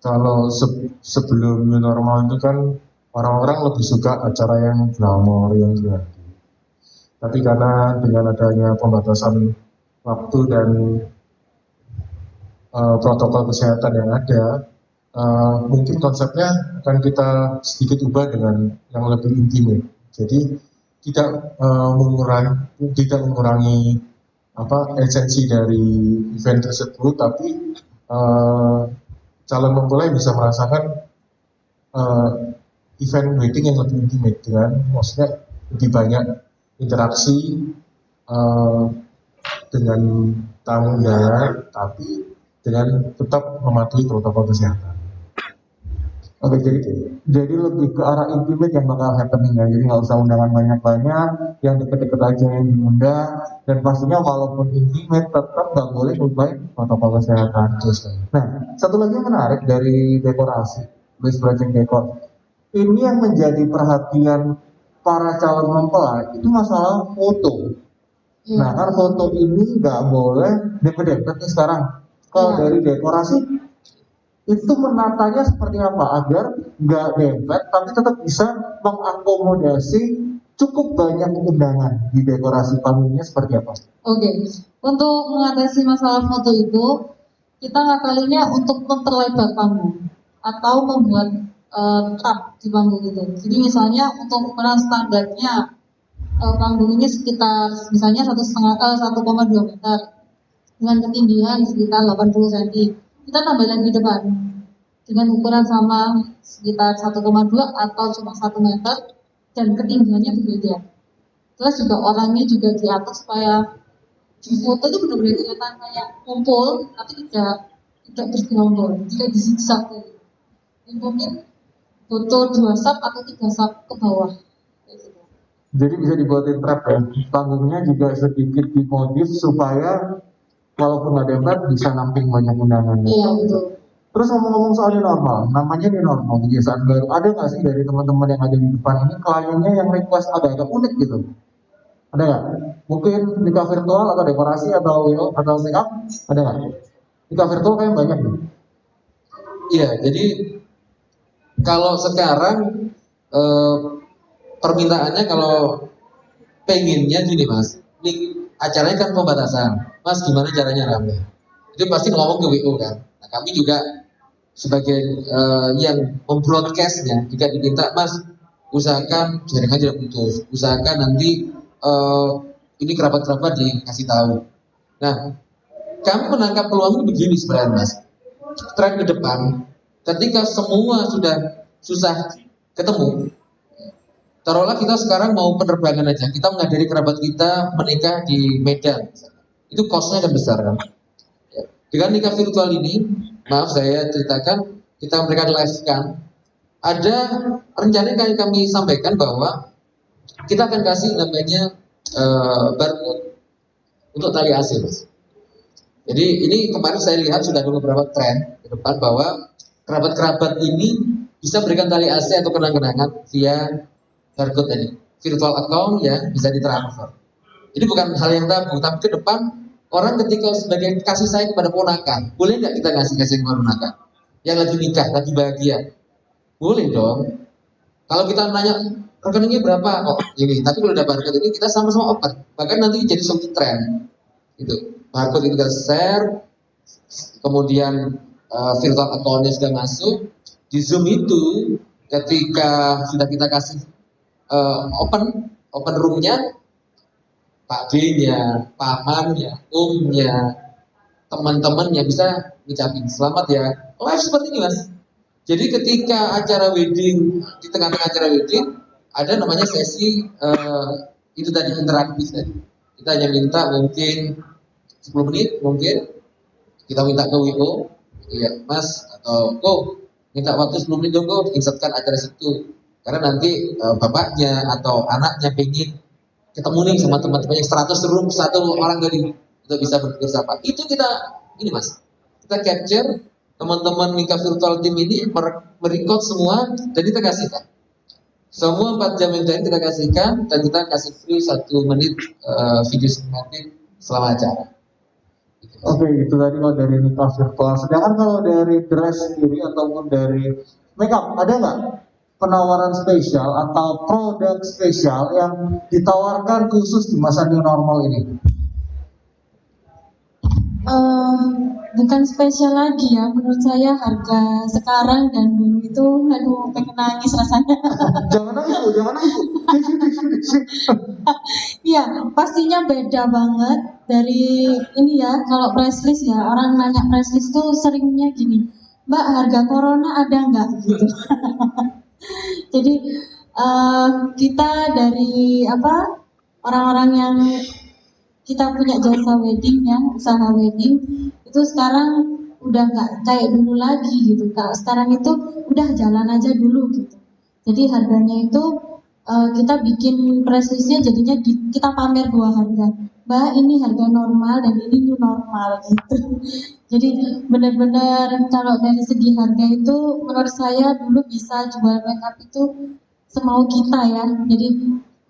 Kalau sebelum new normal itu kan orang-orang lebih suka acara yang glamor, yang gratis. Tapi karena dengan adanya pembatasan waktu dan protokol kesehatan yang ada, mungkin konsepnya akan kita sedikit ubah dengan yang lebih intimate. Jadi tidak mengurangi esensi dari event tersebut, tapi calon mempelai bisa merasakan event wedding yang lebih intimate dengan, maksudnya lebih banyak interaksi dengan tamu undangan, tapi dengan tetap mematuhi protokol kesehatan. Oke, jadi lebih ke arah intimate yang bakal happening ya. Jadi nggak usah undangan banyak-banyak, yang deket-deket aja yang diundang. Dan pastinya walaupun intimate tetap nggak boleh lupain protokol kesehatan. Nah, satu lagi yang menarik dari dekorasi, Louis Project Decor. Ini yang menjadi perhatian para calon mempelai itu masalah foto. Nah, kan foto ini nggak boleh deket-deket nih sekarang. Kalau dari dekorasi itu menatanya seperti apa agar nggak dempet tapi tetap bisa mengakomodasi cukup banyak undangan di dekorasi panggungnya seperti apa? Oke, untuk mengatasi masalah foto itu kita ngakalinya untuk memperlebar panggung atau membuat trap di panggung itu. Jadi misalnya untuk ukuran standarnya panggung ini sekitar misalnya 1,2 meter dengan ketinggian sekitar 80 cm. Kita tambah lagi depan dengan ukuran sama sekitar 1,2 atau cuma 1 meter dan ketinggiannya berbeda. Terus juga orangnya juga diatur supaya di foto itu benar-benar kelihatan kayak kumpul tapi tidak bergerombol, tidak disiksa. Mungkin foto 2 sub atau 3 sub ke bawah. Jadi bisa dibuatin trap ya. Panggungnya juga sedikit dimodif supaya walaupun nggak dempet bisa namping banyak undangan. Iya betul. Terus ngomong-ngomong soal new normal, namanya new normal, kebiasaan baru. Ada nggak sih dari teman-teman yang ada di depan ini kliennya yang request agak-agak unik gitu? Ada nggak? Mungkin nikah virtual atau dekorasi atau make up? Ada nggak? Nikah virtual kayak banyak nih. Iya, jadi kalau sekarang permintaannya kalau pengennya gini Mas, ini acaranya kan pembatasan, Mas gimana caranya rame? Itu pasti ngomong ke WO kan. Nah, kami juga sebagai yang membroadcastnya juga diminta, Mas usahakan jaringan tidak putus, usahakan nanti ini kerabat-kerabat dikasih tahu. Nah, kami menangkap peluang begini sebenarnya Mas. Tren ke depan, ketika semua sudah susah ketemu, taruhlah kita sekarang mau penerbangan aja, kita menghadiri kerabat kita menikah di Medan, itu costnya kan besar kan. Dengan nikah virtual ini, maaf saya ceritakan, kita memberikan live kan, ada rencana yang kami sampaikan bahwa kita akan kasih namanya barcode untuk tali AC, Mas. Jadi ini kemarin saya lihat sudah ada beberapa tren ke depan bahwa kerabat-kerabat ini bisa berikan tali AC atau kenang-kenangan via barcode tadi, virtual account ya bisa ditransfer. Jadi bukan hal yang tabu, tapi ke depan orang ketika sebagai kasih sayang kepada ponakan, boleh nggak kita ngasih kasih kepada ponakan yang lagi nikah, lagi bahagia? Boleh dong. Kalau kita nanya rekeningnya berapa kok ini, tapi kalau ada barcode ini kita sama-sama open, bahkan nanti jadi suatu tren gitu. Barcode itu kita share, kemudian virtual account-nya sudah masuk di Zoom itu, ketika sudah kita kasih open room-nya, Pak B-nya, pamannya, omnya, teman-temannya bisa ngucapin selamat ya. Live seperti ini Mas. Jadi ketika acara wedding, di tengah-tengah acara wedding ada namanya sesi itu tadi interaktif tadi. Kita hanya minta mungkin 10 menit mungkin kita minta ke WO, ya Mas atau minta waktu 10 menit dong insertkan acara situ. Karena nanti bapaknya atau anaknya pengen ketemu nih sama teman-temannya 100 room satu orang tadi untuk bisa bersama. Itu kita ini Mas, kita capture teman-teman nikah virtual team ini merecord semua dan kita kasihkan. Semua 4 jam yang tadi kita kasihkan dan kita kasih free 1 menit video sinematik selama acara. Oke, itu tadi kalau dari nikah virtual. Sedangkan kalau dari dress sendiri ataupun dari makeup, ada nggak penawaran spesial atau produk spesial yang ditawarkan khusus di masa new normal ini? Bukan spesial lagi ya, menurut saya harga sekarang dan dulu itu, aduh pengen nangis rasanya. Jangan nangis Bu, jangan nangis Bu. Iya, pastinya beda banget dari ini ya. Kalau price list ya, orang nanya price list tuh seringnya gini, Mbak harga corona ada nggak gitu. Jadi kita dari orang-orang yang kita punya jasa wedding ya, usaha wedding itu sekarang udah nggak kayak dulu lagi gitu. Kalau sekarang itu udah jalan aja dulu gitu. Jadi harganya itu kita bikin price listnya jadinya kita pamer 2 harga. Mbak ini harga normal dan ini new normal gitu. Jadi benar-benar kalau dari segi harga itu menurut saya dulu bisa jual makeup itu semau kita ya. Jadi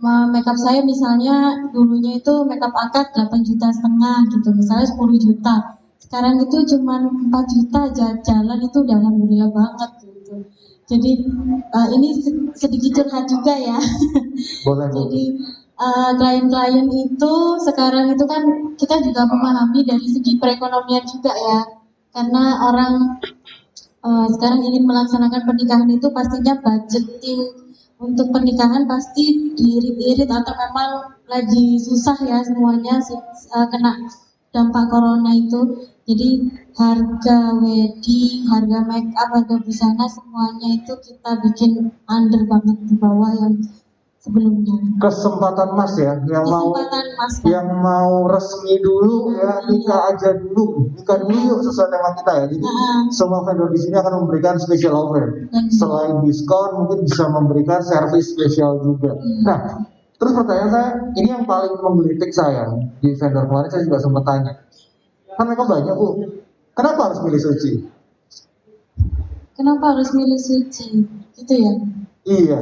makeup saya misalnya dulunya itu makeup akad 8,5 juta gitu, misalnya 10 juta. Sekarang itu cuma 4 juta jalan itu udah alhamdulillah banget gitu. Jadi ini sedikit curhat juga ya. Boleh. Jadi klien-klien itu sekarang itu kan kita juga memahami dari segi perekonomian juga ya. Karena orang sekarang ingin melaksanakan pernikahan itu pastinya budgeting untuk pernikahan pasti diirit-irit atau memang lagi susah ya semuanya kena dampak corona itu. Jadi harga wedding, harga make up, harga busana semuanya itu kita bikin under banget di bawah yang sebelumnya. Kesempatan Mas ya, yang mau resmi dulu ya, nikah aja dulu, nikah dulu yuk sesuai tema kita ya. Jadi semua vendor di sini akan memberikan special offer. Selain diskon, mungkin bisa memberikan servis spesial juga. Nah, terus pertanyaan saya, ini yang paling menggelitik saya di vendor kemarin, saya juga sempat tanya. Kan mereka banyak Bu, kenapa harus milih Suci? Kenapa harus milih Suci? Gitu ya? Iya.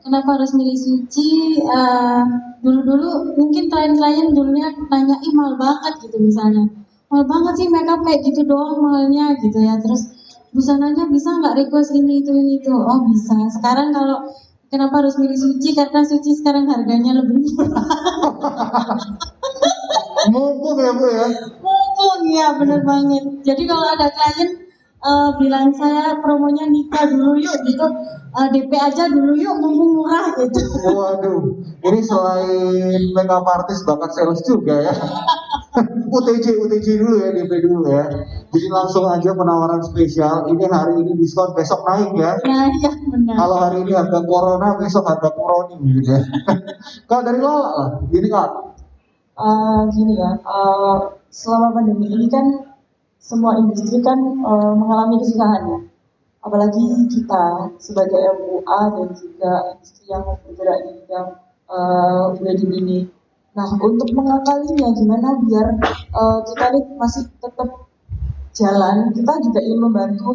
Kenapa harus milih Suci? Dulu-dulu mungkin klien-klien dulunya nanya, mahal banget gitu misalnya. Mahal banget sih makeup kayak gitu doang mahalnya gitu ya. Terus busananya bisa nggak request ini itu. Oh bisa. Sekarang kalau kenapa harus milih Suci? Karena Suci sekarang harganya lebih murah. Mumpung ya Bu ya. Mumpung ya bener banget. Jadi kalau ada klien bilang saya promonya nikah dulu yuk gitu, DP aja dulu yuk mumpung murah gitu. Waduh, ini selain makeup artist bakat sales juga ya. UTJ dulu ya, DP dulu ya. Jadi langsung aja penawaran spesial. Ini hari ini diskon, besok naik ya. Nah iya benar. Kalau hari ini harga corona, besok harga corona gitu ya. Kalau dari Lala lah, gini Kak. Gini ya, selama pandemi ini kan semua industri kan mengalami kesusahan ya. Apalagi kita sebagai MUA dan juga industri yang bergerak di bidang wedding ini. Nah, untuk mengakalinya gimana biar kita ini masih tetap jalan, kita juga ingin membantu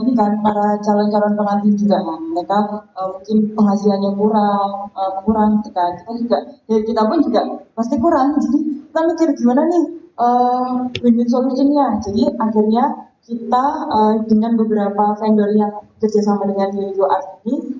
ini kan para calon-calon pengantin juga kan. Mereka mungkin penghasilannya kurang gitu kan. Kita juga, ya kita pun juga pasti kurang. Jadi kita mikir gimana nih win-win solutionnya. Jadi akhirnya kita dengan beberapa vendor yang kerjasama dengan Video Art ini,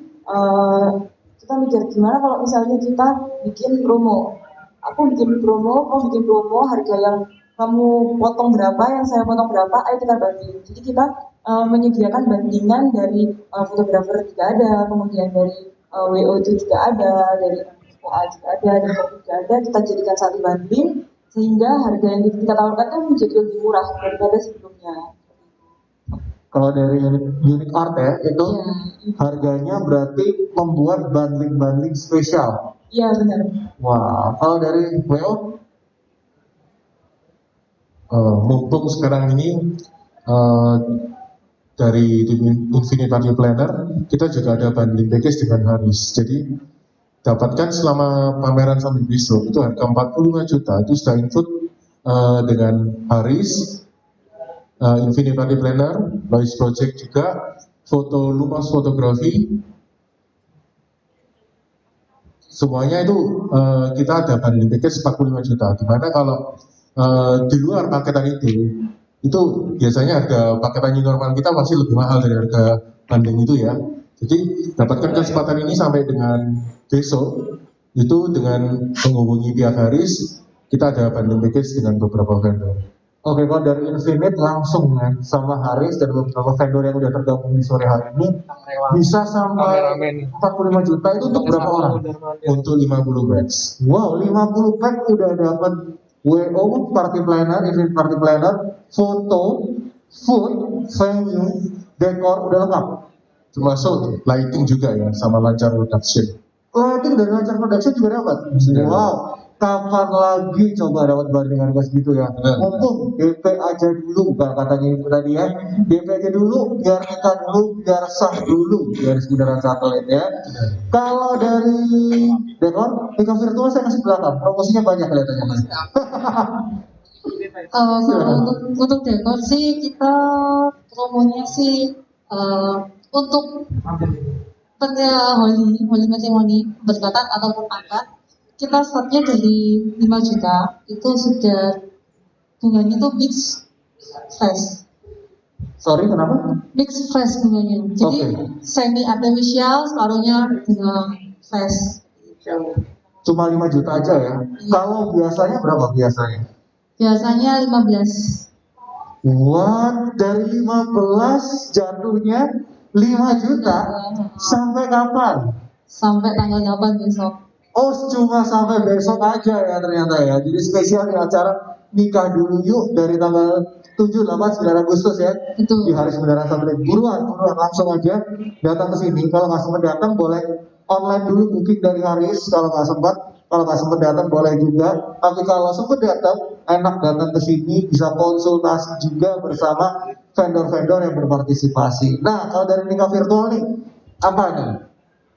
kita mikir gimana kalau misalnya kita bikin promo. Aku bikin promo, kau bikin promo, harga yang kamu potong berapa, yang saya potong berapa, ayo kita banding. Jadi kita menyediakan bandingan dari fotografer juga ada, kemudian dari WO itu juga ada, dari MUA juga ada, dari Kopi juga ada. Kita jadikan satu banding sehingga harga yang kita tawarkan itu menjadi lebih murah daripada sebelumnya. Kalau dari Unique Art ya, itu harganya berarti membuat banding-banding spesial. Iya benar. Wah, kalau dari WO? Mumpung sekarang ini dari Infinite Party Planner, kita juga ada bundling package dengan Haris. Jadi dapatkan selama pameran sampai besok itu harga 45 juta, itu sudah include dengan Haris, Infinite Party Planner, Lois Project juga, foto Lumos fotografi, semuanya itu kita ada bundling package 45 juta. Dimana kalau di luar paketan itu biasanya harga paketan normal kita masih lebih mahal dari harga bundling itu ya. Jadi dapatkan kesempatan ini sampai dengan besok itu dengan menghubungi pihak Haris, kita ada bundling package dengan beberapa vendor. Oke, kalau dari Infinite langsung ya sama Haris dan beberapa vendor yang udah tergabung di sore hari ini bisa sampai 45 juta itu untuk berapa orang? Untuk 50 batch. Wow, 50 pack udah dapat WO, party planner, Infinite Party Planner, foto, food, venue, dekor udah lengkap. Termasuk lighting juga ya, sama lancar production. Lighting dari lancar production juga dapat. Wow. Kapan lagi coba dapat banding harga segitu ya? Mumpung DP aja dulu, kalau katanya itu tadi ya. DP aja dulu, biar nikah dulu, biar sah dulu, biar Bundaran Satelit ya. Kalau dari dekor, nikah virtual saya kasih belakang, promosinya banyak kelihatannya mas. Kalau untuk dekor sih kita promonya sih untuk holy matrimony berkatan ataupun akad. Kita startnya dari 5 juta, itu sudah bunganya tuh mix fresh. Sorry, kenapa? Mix fresh bunganya. Jadi semi artificial, separuhnya bunga fresh. Cuma 5 juta aja ya? Kalau biasanya berapa biasanya? Biasanya 15. What? Dari 15 jatuhnya 5 juta? Sampai kapan? Sampai tanggal 8 besok. Oh, cuma sampai besok aja ya ternyata ya. Jadi spesial di acara nikah dulu yuk dari tanggal 7, 8, 9 Agustus ya. Betul. Di Haris Bundaran Satelit. Buruan langsung aja datang ke sini. Kalau nggak sempat datang boleh online dulu booking dari Haris kalau nggak sempat. Kalau nggak sempat datang boleh juga. Tapi kalau sempat datang, enak datang ke sini bisa konsultasi juga bersama vendor-vendor yang berpartisipasi. Nah, kalau dari nikah virtual nih, apa nih?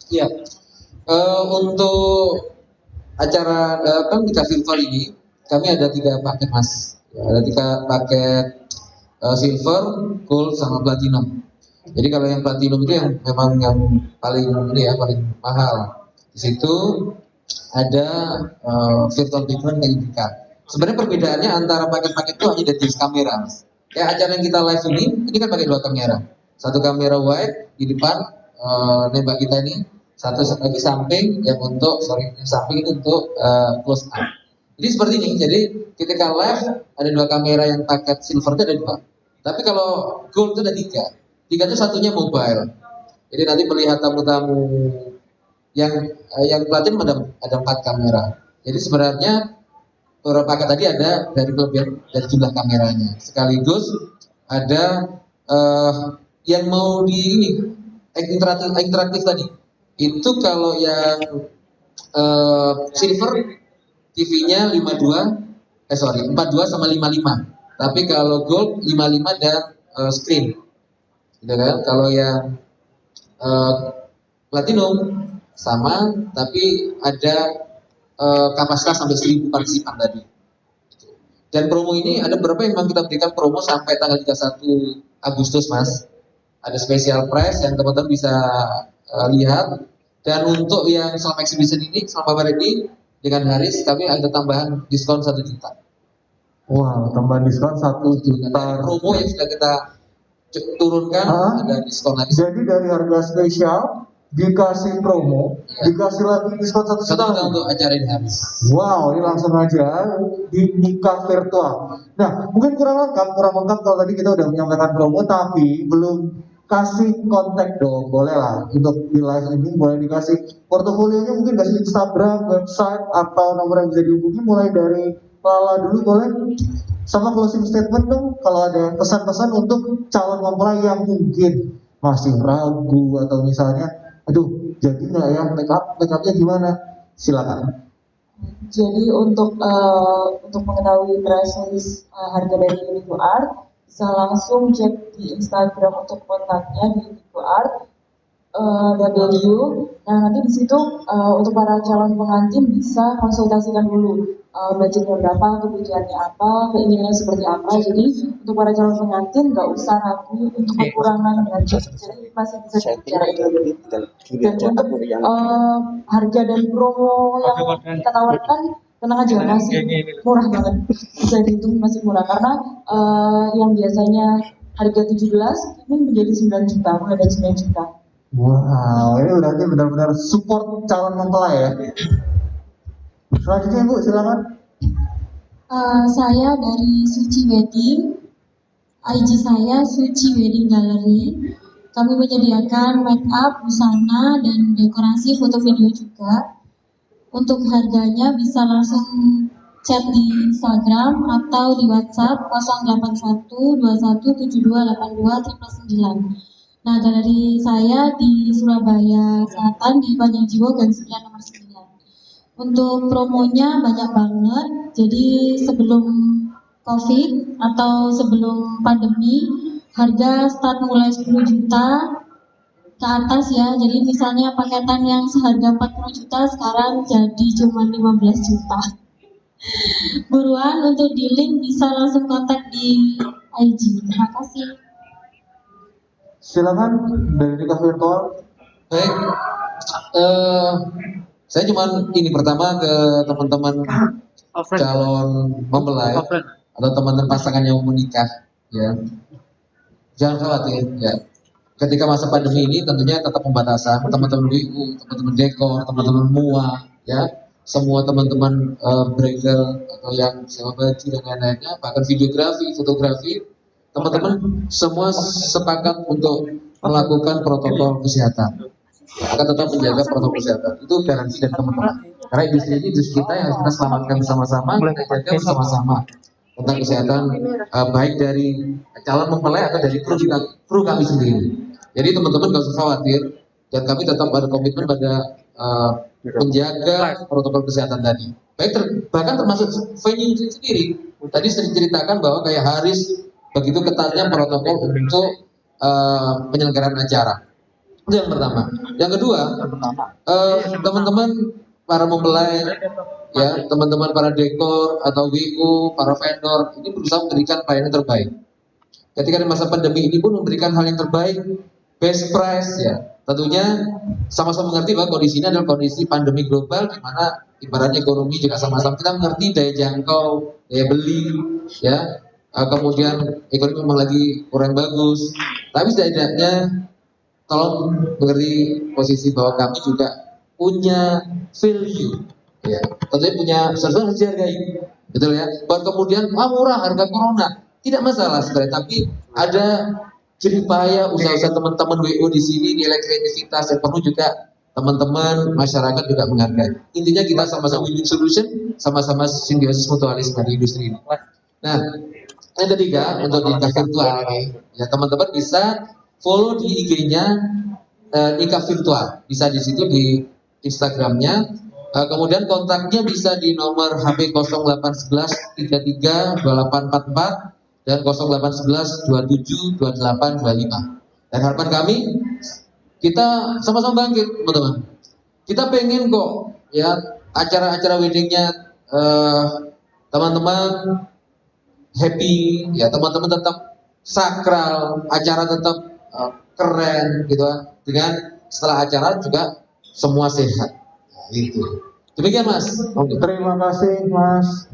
Iya. Untuk acara nikah virtual ini kami ada 3 paket mas. Ya, ada 3 paket silver, gold, sama platinum. Jadi kalau yang platinum itu yang memang yang paling ini ya paling mahal. Di situ ada virtual background yang indikat. Sebenarnya perbedaannya antara paket-paket itu hanya dari jenis kamera. Kayak acara yang kita live ini kan pakai 2 kamera. Satu kamera wide di depan nembak kita ini. Satu lagi samping yang untuk samping itu untuk close up. Jadi seperti ini. Jadi ketika live ada 2 kamera yang paket silver itu ada 2. Tapi kalau gold itu ada 3. 3 itu satunya mobile. Jadi nanti melihat tamu-tamu yang platinum ada 4 kamera. Jadi sebenarnya beberapa paket tadi ada dari kelebihan dari jumlah kameranya. Sekaligus ada yang mau di ini interaktif tadi. Itu kalau yang silver TV-nya 42 sama 55. Tapi kalau gold 55 dan screen. Gitu kan? Kalau yang platinum sama tapi ada kapasitas sampai 1000 partisipan tadi. Dan promo ini ada beberapa yang memang kita berikan promo sampai tanggal 31 Agustus, Mas. Ada special price yang teman-teman bisa lihat. Dan untuk yang selama exhibition ini, selama Maret ini dengan Haris kami ada tambahan diskon 1 juta. Wow, tambahan diskon 1 juta. Promo yang sudah kita turunkan ada diskon lagi. Jadi dari harga spesial dikasih promo, dikasih lagi diskon 1 juta untuk acara ini Haris. Wow, ini langsung aja di nikah virtual. Nah, mungkin kurang lengkap kalau tadi kita udah menyampaikan promo tapi belum kasih kontak dong, boleh lah untuk di live ini boleh dikasih portofolionya, mungkin kasih Instagram, website atau nomor yang bisa dihubungi mulai dari Lala dulu boleh, sama closing statement dong kalau ada pesan-pesan untuk calon mempelai yang mungkin masih ragu atau misalnya aduh jadi nggak ya make upnya gimana, silakan. Jadi untuk mengetahui price list harga dari Unico Art bisa langsung cek di Instagram untuk kontaknya di Unico Art W. Nah nanti di situ untuk para calon pengantin bisa konsultasikan dulu budgetnya berapa, kebutuhannya apa, keinginannya seperti apa. Jadi untuk para calon pengantin nggak usah ragu untuk kekurangan budget, jadi masih bisa bicara itu. Dan untuk harga dan promo yang kita tawarkan, tenang aja masih murah banget, bisa dihitung masih murah karena yang biasanya harga 17 ini menjadi 9 juta, mulai dari 9 juta. Wow, ini berarti benar-benar support calon mempelai ya. Selanjutnya Bu, silakan. Saya dari Suci Wedding, IG saya Suci Wedding Gallery. Kami menyediakan make up, busana, dan dekorasi foto video juga. Untuk harganya bisa langsung chat di Instagram atau di WhatsApp 081 21 72 82 999. Nah, galeri saya di Surabaya Selatan di Panjang Gang 9 nomor 9. Untuk promonya banyak banget. Jadi sebelum Covid atau sebelum pandemi, harga start mulai 10 juta ke atas ya. Jadi misalnya paketan yang seharga 40 juta sekarang jadi cuma 15 juta. Buruan, untuk di link bisa langsung kontak di IG. Terima kasih. Silakan dari nikah virtual. Baik, saya cuma ini pertama ke teman-teman calon mempelai atau teman-teman pasangan yang mau menikah, ya jangan khawatir ya. Ketika masa pandemi ini tentunya tetap pembatasan, teman-teman WU, teman-teman dekor, teman-teman MUA, ya semua teman-teman bridal atau yang sewa baju dan lain-lainnya, bahkan videografi, fotografi, teman-teman semua sepakat untuk melakukan protokol kesehatan. Akan tetap menjaga protokol kesehatan. Itu garansi dari teman-teman. Karena industri ini industri kita yang harus kita selamatkan bersama-sama, kita jaga bersama-sama tentang kesehatan baik dari calon mempelai atau dari kru kami sendiri. Jadi teman-teman nggak usah khawatir dan kami tetap ada komitmen pada menjaga protokol kesehatan tadi. Bahkan termasuk venue itu sendiri. Tadi sering ceritakan bahwa kayak Haris begitu ketatnya protokol untuk penyelenggaraan acara. Itu yang pertama. Yang kedua, teman-teman para mempelai, ya teman-teman para dekor atau WU, para vendor ini berusaha memberikan pelayanan terbaik. Ketika di masa pandemi ini pun memberikan hal yang terbaik, best price ya. Tentunya sama-sama mengerti bahwa kondisi ini adalah kondisi pandemi global di mana ibaratnya ekonomi juga sama-sama kita mengerti daya jangkau, daya beli, ya. Kemudian ekonomi memang lagi kurang bagus, tapi setidaknya tolong mengerti posisi bahwa kami juga punya value, ya. Tentunya punya sesuatu harus dihargai, betul ya. Bukan kemudian murah harga corona, tidak masalah sebenarnya. Tapi ada jeripaya usaha-usaha teman-teman WO di sini, nilai kreativitas yang perlu juga teman-teman masyarakat juga menghargai. Intinya kita sama-sama win-win solution, sama-sama simbiosis mutualisme di industri ini. Nah, yang ketiga untuk di nikah virtual ini, ya teman-teman bisa follow di IG-nya nikah virtual, bisa di situ di Instagramnya. Kemudian kontaknya bisa di nomor HP 0811 33 2844 dan 0811 27 28 25. Dan harapan kami kita sama-sama bangkit, teman-teman. Kita pengen kok ya acara-acara weddingnya teman-teman happy, ya teman-teman tetap sakral, acara tetap keren gitu kan. Dengan setelah acara juga semua sehat. Gitu. Demikian Mas. Oke. Terima kasih Mas.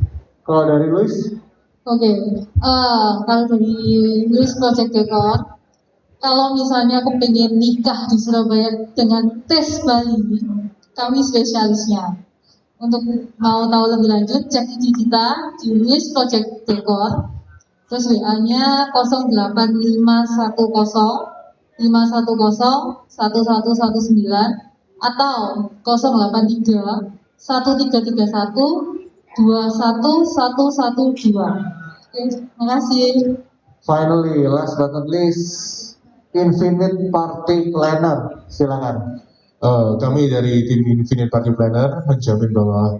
Kalau dari Luis? Oke. Kalau dari Luis Project Decor, kalau misalnya aku pengen nikah di Surabaya dengan tes Bali, kami spesialisnya. Untuk mau tahu lebih lanjut, cek IG kita di Luis Project Decor. Terus WA-nya 08510 510 1119 atau 083 1331 21112. Oke, terima kasih. Finally, last but not least, Infinite Party Planner, silakan. Kami dari tim Infinite Party Planner menjamin bahwa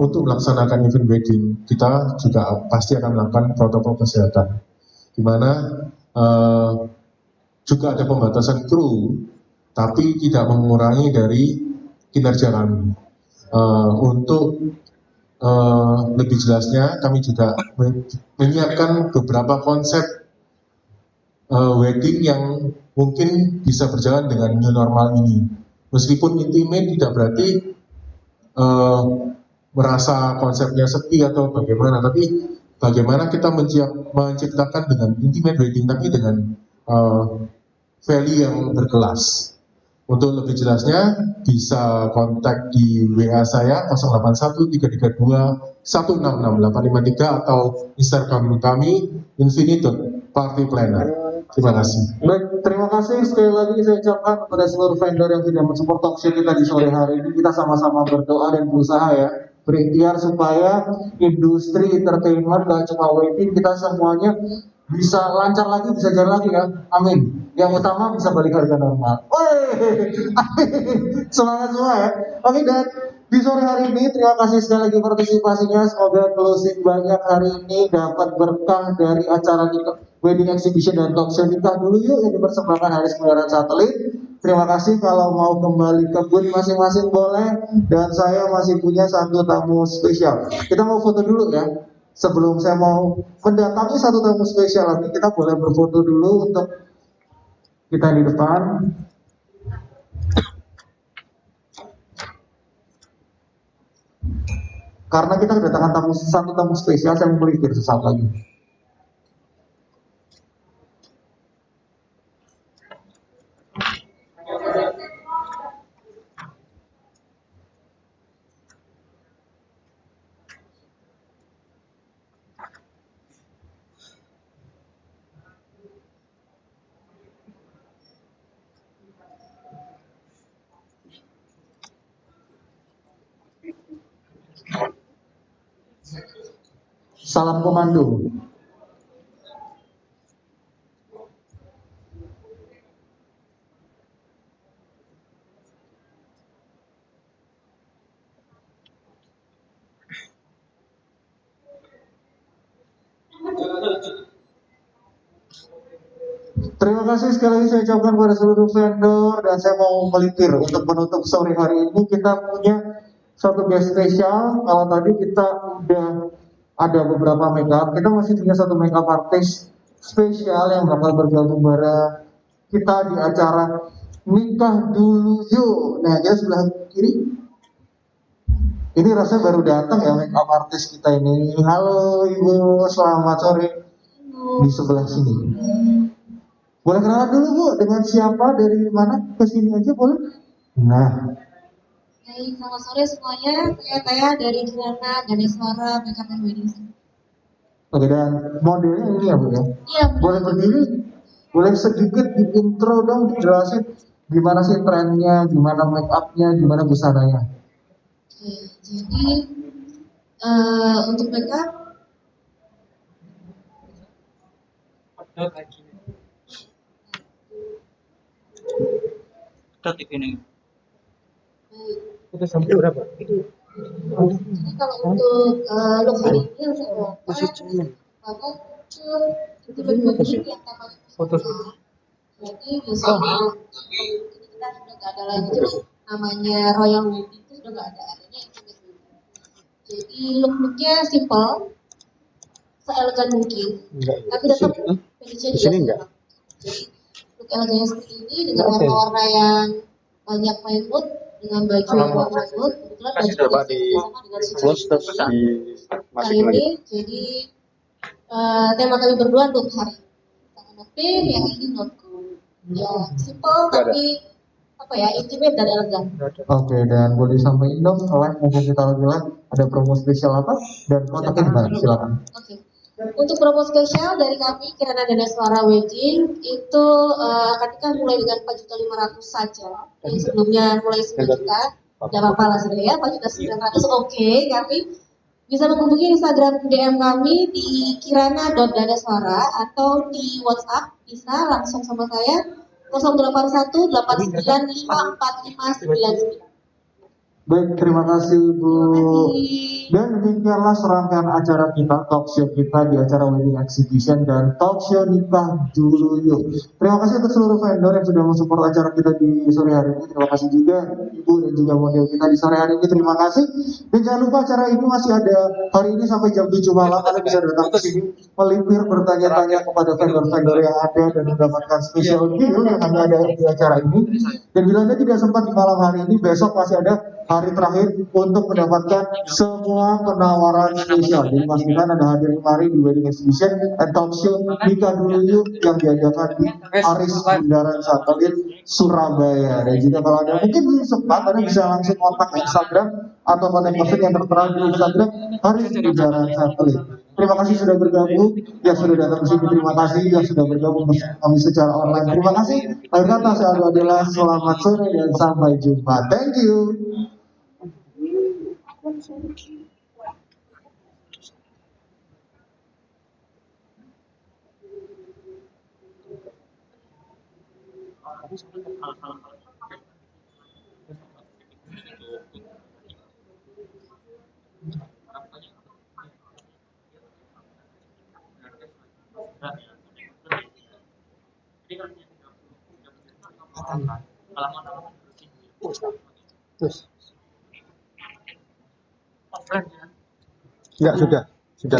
untuk melaksanakan event wedding kita juga pasti akan melakukan protokol kesehatan, di mana juga ada pembatasan kru, tapi tidak mengurangi dari kinerja kami. Untuk lebih jelasnya, kami juga menyiapkan beberapa konsep wedding yang mungkin bisa berjalan dengan new normal ini. Meskipun intimate tidak berarti merasa konsepnya sepi atau bagaimana, tapi bagaimana kita menciptakan dengan intimate wedding tapi dengan value yang berkelas. Untuk lebih jelasnya bisa kontak di WA saya 081 332 166 853 atau Instagram kami infinite.partyplanner. Terima kasih. Baik, terima kasih sekali lagi saya ucapkan kepada seluruh vendor yang sudah mensupport talk show kita di sore hari ini. Kita sama-sama berdoa dan berusaha ya, berikhtiar supaya industri entertainment gak cuma wedding, kita semuanya bisa lancar lagi, bisa jalan lagi ya. Amin. Yang utama bisa balik harga normal. Amin. Semangat semua ya. Oke, dan di sore hari ini terima kasih sekali lagi partisipasinya. Semoga closing banyak hari ini dapat berkah dari acara nikah, wedding exhibition dan talk show nikah dulu yuk yang dipersembahkan Haris Kendaraan Satelit. Terima kasih. Kalau mau kembali ke booth masing-masing boleh. Dan saya masih punya satu tamu spesial. Kita mau foto dulu ya. Sebelum saya mau mendatangi satu tamu spesial lagi, kita boleh berfoto dulu untuk kita di depan. Karena kita kedatangan satu tamu spesial, saya mau melipir sesaat lagi. Salam komando. Terima kasih sekali lagi saya ucapkan kepada seluruh vendor dan saya mau melipir untuk menutup sore hari ini. Kita punya satu guest spesial. Kalau tadi kita udah ada beberapa makeup, kita masih punya satu makeup artist spesial yang bakal bergabung bareng kita di acara nikah dulu yuk. Nah, dia sebelah kiri. Ini rasanya baru datang ya makeup artist kita ini. Halo Ibu, selamat sore. Di sebelah sini. Boleh kenalan dulu Bu, dengan siapa, dari mana, ke sini aja boleh? Nah, Baik, selamat sore semuanya. Saya dari Kirana Ganeswara Makeup and Wedding. Oke, dan modelnya ini ya Bu ya? Iya. Boleh berdiri? Boleh sedikit di intro dong, dijelasin gimana sih trennya, gimana make upnya, gimana busananya? Oke, jadi untuk makeup Itu sampai berapa? jadi kalau untuk look hari ini yang saya bawakan bahkan tiba-tiba yang temanya Foto. jadi biasanya ini kita sudah nggak ada lagi terus namanya royal wedding itu sudah nggak ada, adanya intimate wedding. Jadi look-looknya simple, seelegan mungkin, tapi tetap finishnya Di sini enggak? Jadi look elegannya seperti ini dengan warna-warna yang banyak main mood, dengan baju yang warna mood. Kebetulan baju coba ini di sama dengan close terus di kali masukin lagi. ini. Jadi tema kami berdua look hari pink, yang ini not gold. Ya simple tapi apa ya, intimate dan elegan. Oke, dan boleh disampaikan dong, live mungkin kita lagi live, ada promo spesial apa? Dan kontaknya di mana? Silakan. Oke. Untuk promo spesial dari kami Kirana Ganeswara Wedding itu ketika mulai dengan 4.500.000 saja. Yang sebelumnya mulai 9 juta, tidak apa-apa lah sebenarnya, 4.900.000 oke. Kami bisa menghubungi Instagram DM kami di kirana.ganeswara atau di WhatsApp bisa langsung sama saya 081 89 545 99. Baik, terima kasih Bu. Dan demikianlah serangkaian acara kita, talk show kita di acara Wedding Exhibition dan talk show nikah dulu yuk. Terima kasih untuk seluruh vendor yang sudah mensupport acara kita di sore hari ini. Terima kasih juga Ibu dan juga model kita di sore hari ini. Terima kasih. Dan jangan lupa acara ini masih ada hari ini sampai jam 7 malam. Anda bisa datang ke sini melipir bertanya-tanya kepada vendor-vendor yang ada dan mendapatkan special deal yang hanya ada di acara ini. Dan bila Anda tidak sempat di malam hari ini, besok masih ada hari terakhir untuk mendapatkan semua penawaran spesial. Jadi pastikan Anda hadir kemarin di Wedding Exhibition and Talk Show Nikah Dulu Yuk yang diadakan di Aris Bundaran Satelit Surabaya. Dan juga kalau Anda mungkin belum sempat, Anda bisa langsung kontak Instagram atau kontak person yang tertera di Instagram Aris Bundaran Satelit. Terima kasih sudah bergabung, yang sudah datang ke sini. Terima kasih yang sudah bergabung bersama kami secara online. Terima kasih. Akhir kata saya adalah selamat sore dan sampai jumpa. Thank you. Terus. Enggak, sudah